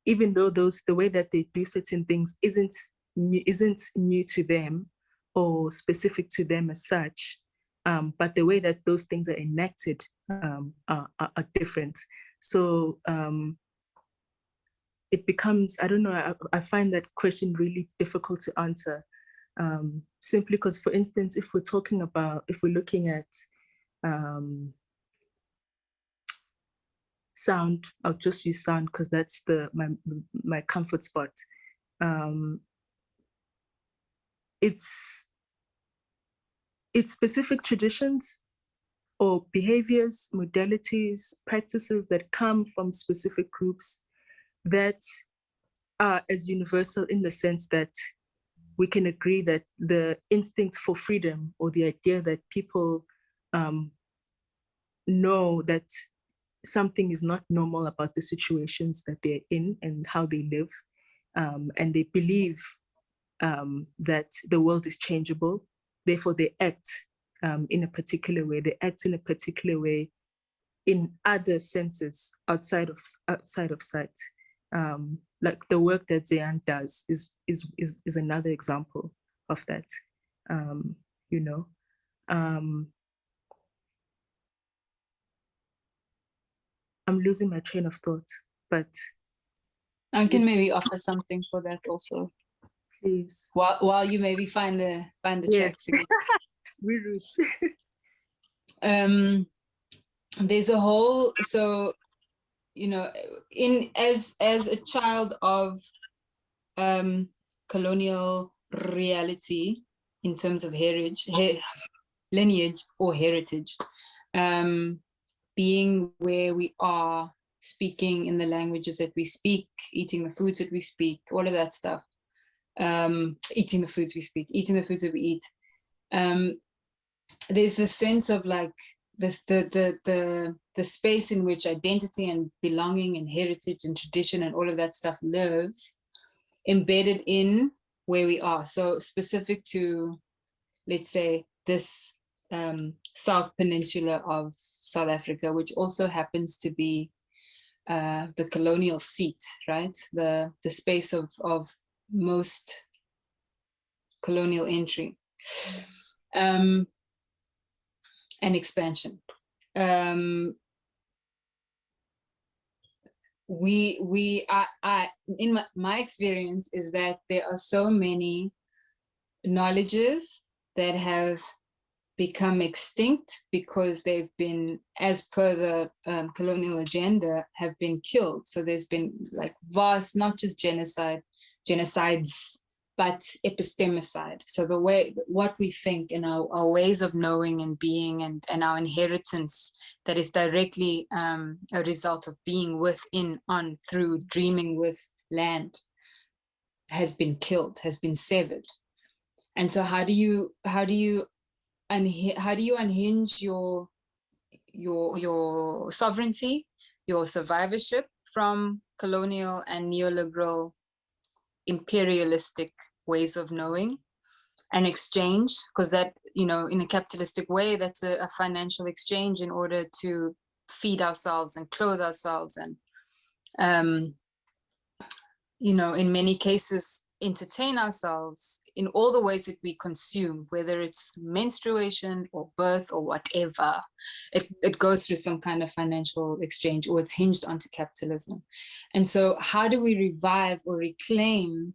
Even though the way that they do certain things isn't new to them or specific to them as such, but the way that those things are enacted are different. So it becomes, I don't know, I find that question really difficult to answer, simply because, for instance, if we're looking at sound, I'll just use sound because that's my comfort spot. It's specific traditions or behaviors, modalities, practices that come from specific groups that are as universal in the sense that we can agree that the instinct for freedom, or the idea that people know that something is not normal about the situations that they're in and how they live, and they believe that the world is changeable, therefore they act in a particular way. They act in a particular way in other senses outside of sight. Like the work that Zayaan does is another example of that. You know, I'm losing my train of thought, but I can maybe offer something for that also. Please. While you maybe find the tracks again. Reroute. There's a whole, so you know, as a child of colonial reality in terms of lineage or heritage, being where we are, speaking in the languages that we speak, eating the foods that we speak, all of that stuff. Eating the foods we speak, eating the foods that we eat. There's this sense of like this the space in which identity and belonging and heritage and tradition and all of that stuff lives, embedded in where we are. So specific to, let's say, this South Peninsula of South Africa, which also happens to be the colonial seat, right? The space of most colonial entry and expansion. In my experience is that there are so many knowledges that have become extinct because they've been, as per the colonial agenda, have been killed. So there's been like vast, not just genocides, but epistemicide. So the way, what we think and our ways of knowing and being and our inheritance that is directly a result of being within, on, through, dreaming with land has been killed, has been severed. And so how do you unhinge your sovereignty, your survivorship from colonial and neoliberal imperialistic ways of knowing and exchange? Because that, you know, in a capitalistic way, that's a financial exchange in order to feed ourselves and clothe ourselves and you know, in many cases entertain ourselves in all the ways that we consume, whether it's menstruation or birth or whatever. It goes through some kind of financial exchange, or it's hinged onto capitalism. And so how do we revive or reclaim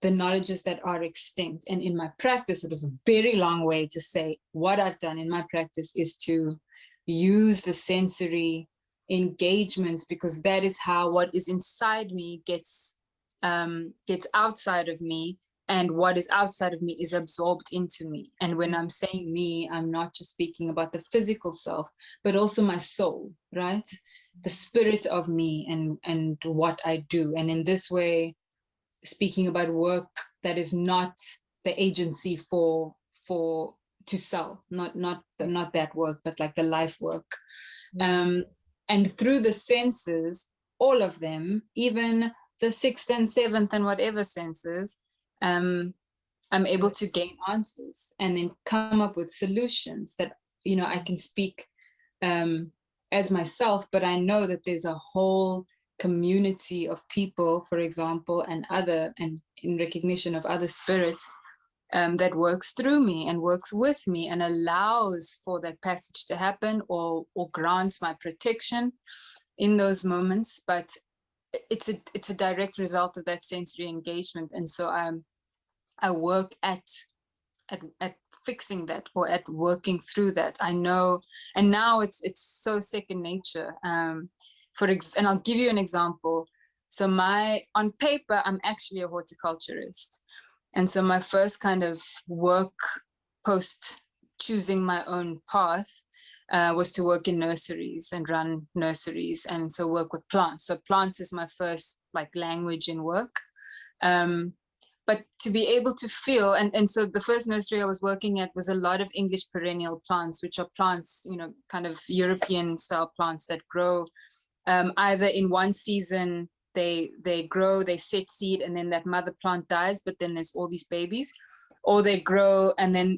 the knowledges that are extinct? And in my practice, it was a very long way to say what I've done in my practice is to use the sensory engagements, because that is how what is inside me gets outside of me and what is outside of me is absorbed into me. And when I'm saying me, I'm not just speaking about the physical self, but also my soul, right? The spirit of me and what I do. And in this way, speaking about work that is not the agency to sell, not that work, but like the life work. And through the senses, all of them, even the sixth and seventh and whatever senses, I'm able to gain answers and then come up with solutions that, you know, I can speak as myself, but I know that there's a whole community of people, for example, and in recognition of other spirits that works through me and works with me and allows for that passage to happen, or grants my protection in those moments. But it's a direct result of that sensory engagement. And so I work at fixing that, or at working through that. I know, and now it's so second nature. And I'll give you an example. So on paper, I'm actually a horticulturist. And so my first kind of work post choosing my own path was to work in nurseries and run nurseries, and so work with plants. So plants is my first like language in work. But to be able to feel, and so the first nursery I was working at was a lot of English perennial plants, which are plants, you know, kind of European style plants that grow either in one season, they grow, they set seed, and then that mother plant dies, but then there's all these babies, or they grow and then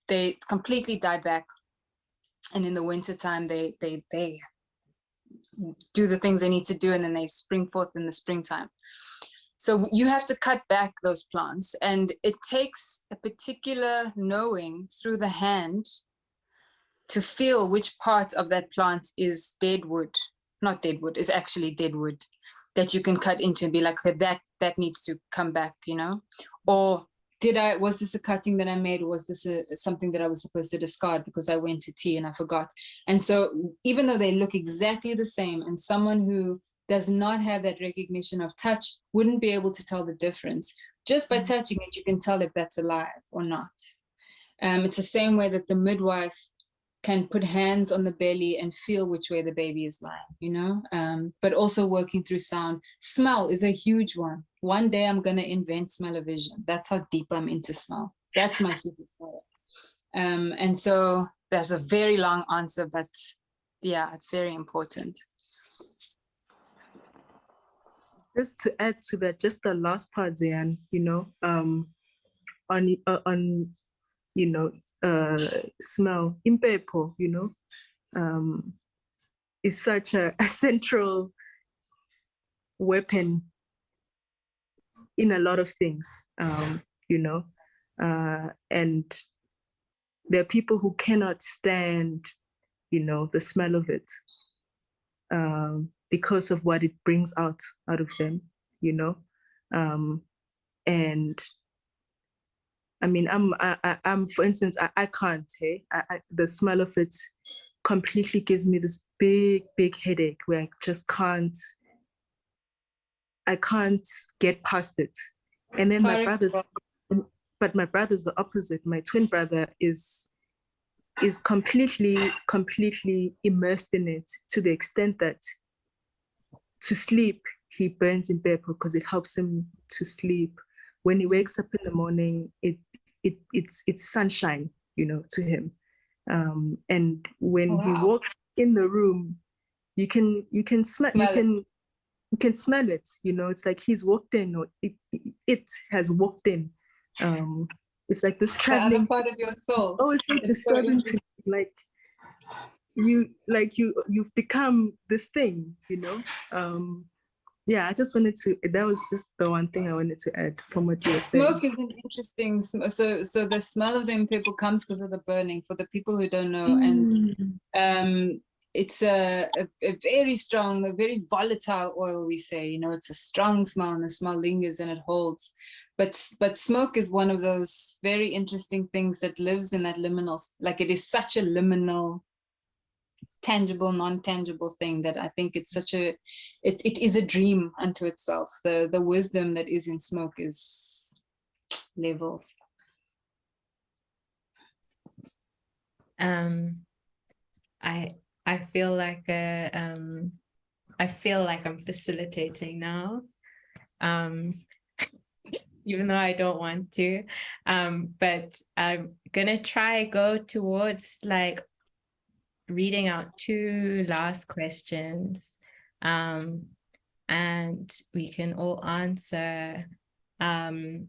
they completely die back. And in the wintertime, they do the things they need to do, and then they spring forth in the springtime. So you have to cut back those plants, and it takes a particular knowing through the hand to feel which part of that plant is dead wood, not dead wood, is actually dead wood, that you can cut into and be like, okay, that needs to come back, you know? Or was this a cutting that I made? Or was this something that I was supposed to discard because I went to tea and I forgot? And so even though they look exactly the same, and someone who does not have that recognition of touch wouldn't be able to tell the difference. Just by touching it, you can tell if that's alive or not. It's the same way that the midwife can put hands on the belly and feel which way the baby is lying, you know, but also working through sound. Smell is a huge one. One day I'm going to invent smell-o-vision. That's how deep I'm into smell. That's my superpower. And so there's a very long answer, but yeah, it's very important. Just to add to that, just the last part, Zayaan, you know, on you know, smell, impepo, you know, is such a central weapon in a lot of things, you know, and there are people who cannot stand, you know, the smell of it because of what it brings out of them, you know, and I mean, I'm for instance, I can't, hey, the smell of it completely gives me this big headache where I can't get past it. And then my brother's the opposite. My twin brother is completely immersed in it, to the extent that to sleep, he burns in paper because it helps him to sleep. When he wakes up in the morning, it's sunshine, you know, to him. And when he walks in the room, you can smell it, you know. It's like he's walked in, or it has walked in. It's like this traveling. The other part of your soul. Oh, it's like disturbing to me. You've become this thing, you know. Yeah, I just wanted to, that was just the one thing I wanted to add from what you were saying. Smoke is an interesting, so the smell of the impepo comes because of the burning, for the people who don't know. And it's a very strong, a very volatile oil, we say, you know, it's a strong smell, and the smell lingers and it holds. But smoke is one of those very interesting things that lives in that liminal, like it is such a liminal, tangible, non-tangible thing, that I think it's such a, it is a dream unto itself. The wisdom that is in smoke is levels. I feel like I feel like I'm facilitating now, even though I don't want to, but I'm gonna try go towards like reading out 2 last questions, and we can all answer, and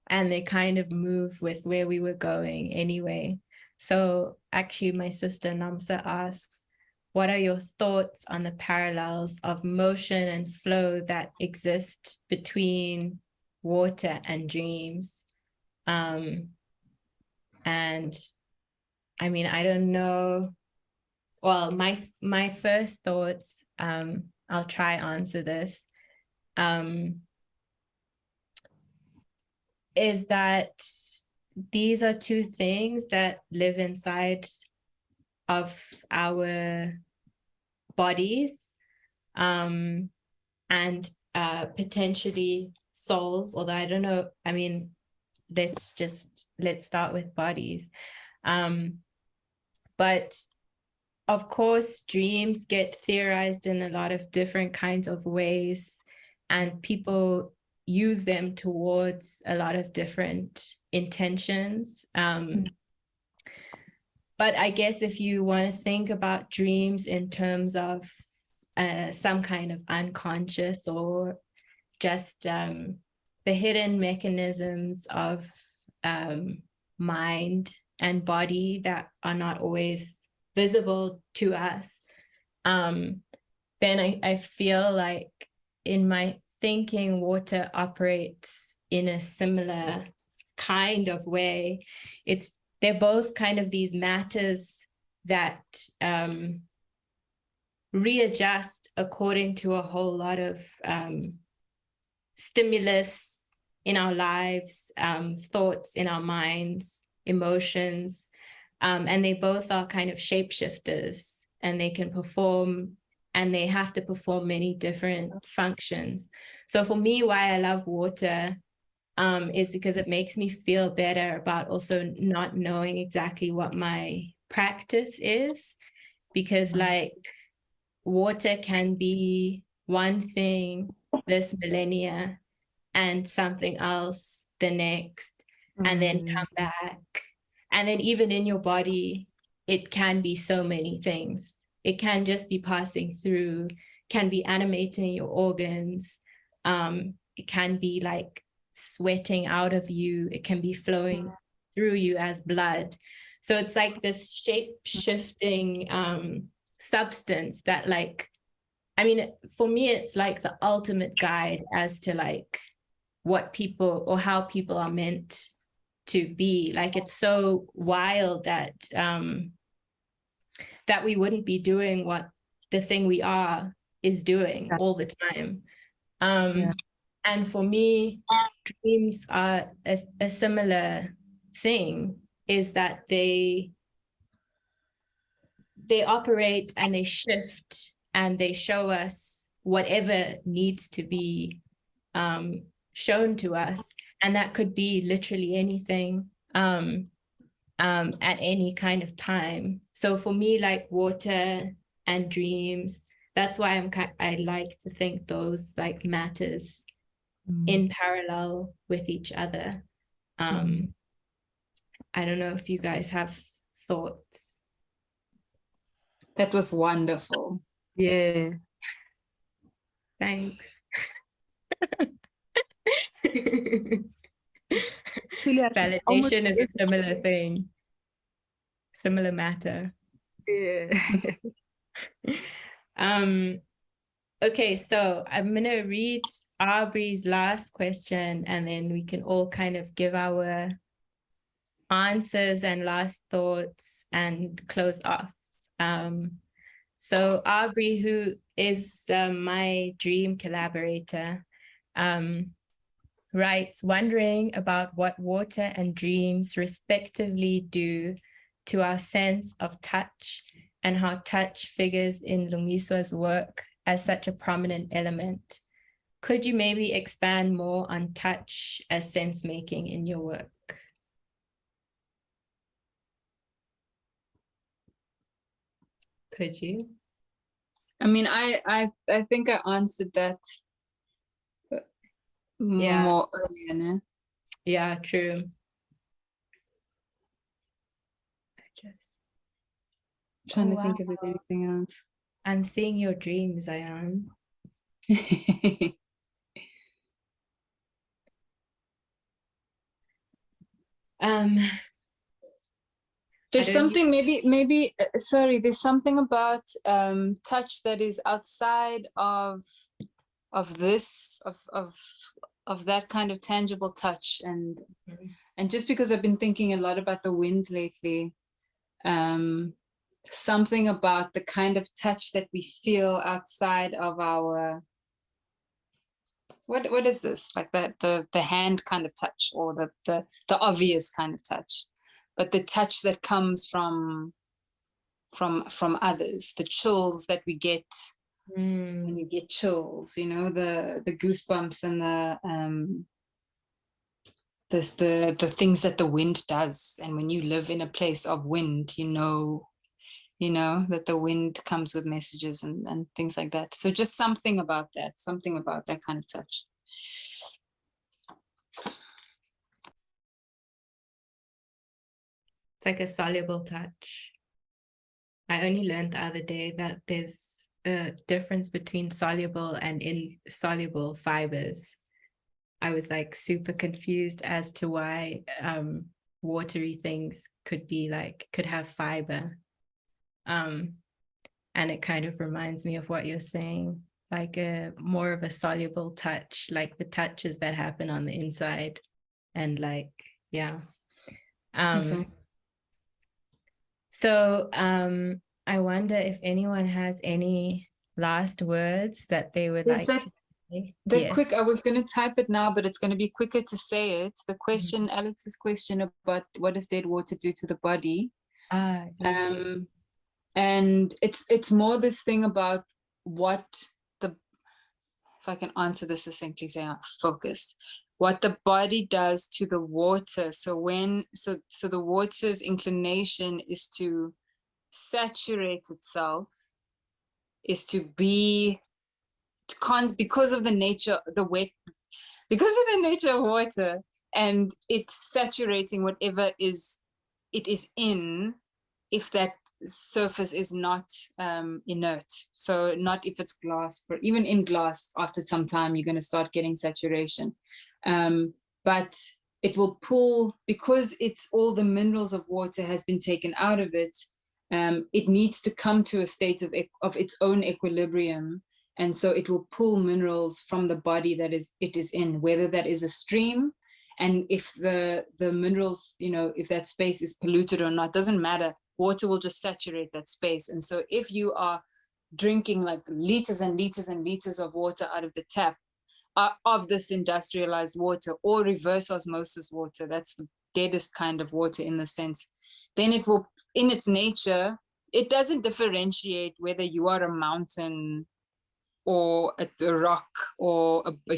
they kind of move with where we were going anyway. So actually my sister Nombuso asks, what are your thoughts on the parallels of motion and flow that exist between water and dreams? And I mean, I don't know. Well, my first thoughts, I'll try answer this, is that these are 2 things that live inside of our bodies, and potentially souls, although I don't know, I mean, let's start with bodies. But of course, dreams get theorized in a lot of different kinds of ways, and people use them towards a lot of different intentions. But I guess if you want to think about dreams in terms of some kind of unconscious or just the hidden mechanisms of mind and body that are not always visible to us, then I feel like in my thinking, water operates in a similar kind of way. They're both kind of these matters that readjust according to a whole lot of stimulus in our lives, thoughts in our minds, emotions, and they both are kind of shapeshifters, and they can perform, and they have to perform many different functions. So for me, why I love water is because it makes me feel better about also not knowing exactly what my practice is, because like water can be one thing this millennia and something else the next, and then come back. And then even in your body, it can be so many things. It can just be passing through, can be animating your organs. It can be like sweating out of you. It can be flowing through you as blood. So it's like this shape-shifting substance that, like, I mean, for me, it's like the ultimate guide as to like what people or how people are meant to be. Like, it's so wild that that we wouldn't be doing what the thing we are is doing all the time. And for me, dreams are a similar thing, is that they operate and they shift and they show us whatever needs to be shown to us. And that could be literally anything at any kind of time. So for me, like water and dreams, that's why I like to think those like matters in parallel with each other. I don't know if you guys have thoughts. That was wonderful. Yeah. Thanks. Validation is a similar thing, similar matter. Yeah. Okay, so I'm gonna read Aubrey's last question, and then we can all kind of give our answers and last thoughts and close off. So Aubrey, who is my dream collaborator, writes, wondering about what water and dreams respectively do to our sense of touch and how touch figures in Lungiswa's work as such a prominent element. could you maybe expand more on touch as sense making in your work? Could you? I mean, I think I answered that Yeah. more earlier, no? Yeah, true. Trying Oh, to think wow. if there's anything else. I'm seeing your dreams, Zayaan. There's something maybe sorry, there's something about touch that is outside of this of that kind of tangible touch, and just because I've been thinking a lot about the wind lately, something about the kind of touch that we feel outside of our what is this, like the hand kind of touch, or the obvious kind of touch, but the touch that comes from others, the chills that we get when you get chills, you know, the goosebumps and the things that the wind does. And when you live in a place of wind, you know that the wind comes with messages and things like that. So just something about that kind of touch. It's like a soluble touch. I only learned the other day that there's a difference between soluble and insoluble fibers. I was like super confused as to why watery things could have fiber. And it kind of reminds me of what you're saying, like more of a soluble touch, like the touches that happen on the inside. And like, yeah. Exactly. So I wonder if anyone has any last words that they would like to say. That quick, I was going to type it now, but it's going to be quicker to say it. The question, Alex's question about what does dead water do to the body? Yes. And it's more this thing about what if I can answer this succinctly, say focus, what the body does to the water. So the water's inclination is to saturate itself, is to be because of the nature, because of the nature of water, and it saturating whatever it is in, if that surface is not inert. So not if it's glass, but even in glass, after some time you're going to start getting saturation, but it will pull, because it's all the minerals of water has been taken out of it. It needs to come to a state of its own equilibrium, and so it will pull minerals from the body that it is in, whether that is a stream, and if the minerals, if that space is polluted or not, doesn't matter. Water will just saturate that space. And so if you are drinking like liters and liters and liters of water out of the tap, of this industrialized water, or reverse osmosis water, that's the deadest kind of water in the sense, then it will, in its nature, it doesn't differentiate whether you are a mountain or a rock or a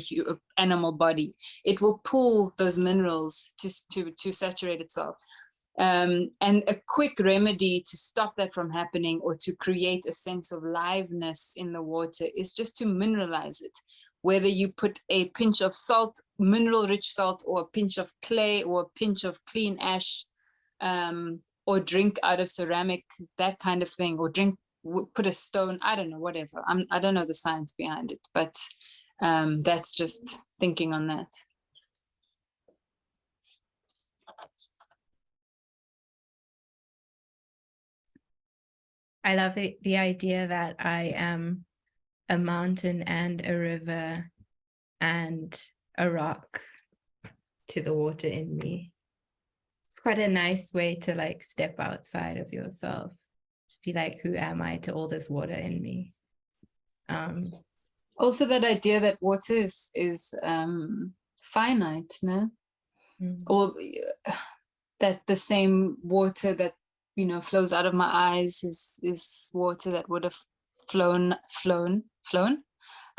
animal body. It will pull those minerals to saturate itself. And a quick remedy to stop that from happening, or to create a sense of liveness in the water, is just to mineralize it. Whether you put a pinch of salt, mineral-rich salt, or a pinch of clay, or a pinch of clean ash, or drink out of ceramic, that kind of thing, or put a stone, I don't know, whatever. I don't know the science behind it, but that's just thinking on that. I love the idea that I am a mountain and a river and a rock to the water in me. It's quite a nice way to like step outside of yourself. Just be like, who am I to all this water in me? Also that idea that water is finite, no? Or that the same water that flows out of my eyes is water that would have flown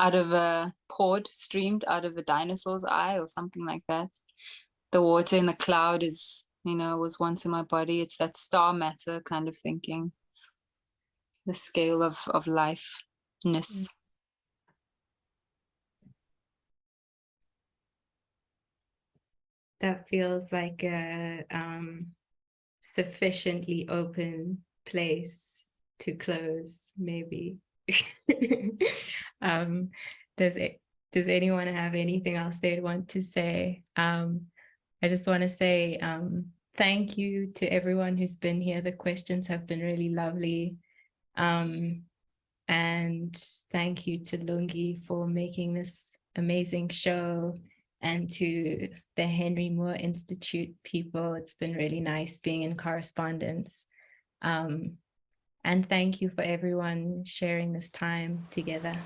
out of a poured, streamed out of a dinosaur's eye or something like that. The water in the cloud is, was once in my body. It's that star matter kind of thinking, the scale of lifeness. That feels like a sufficiently open place to close, maybe. Does anyone have anything else they'd want to say? I just want to say thank you to everyone who's been here. The questions have been really lovely. And thank you to Lungi for making this amazing show, and to the Henry Moore Institute people. It's been really nice being in correspondence. And thank you for everyone sharing this time together.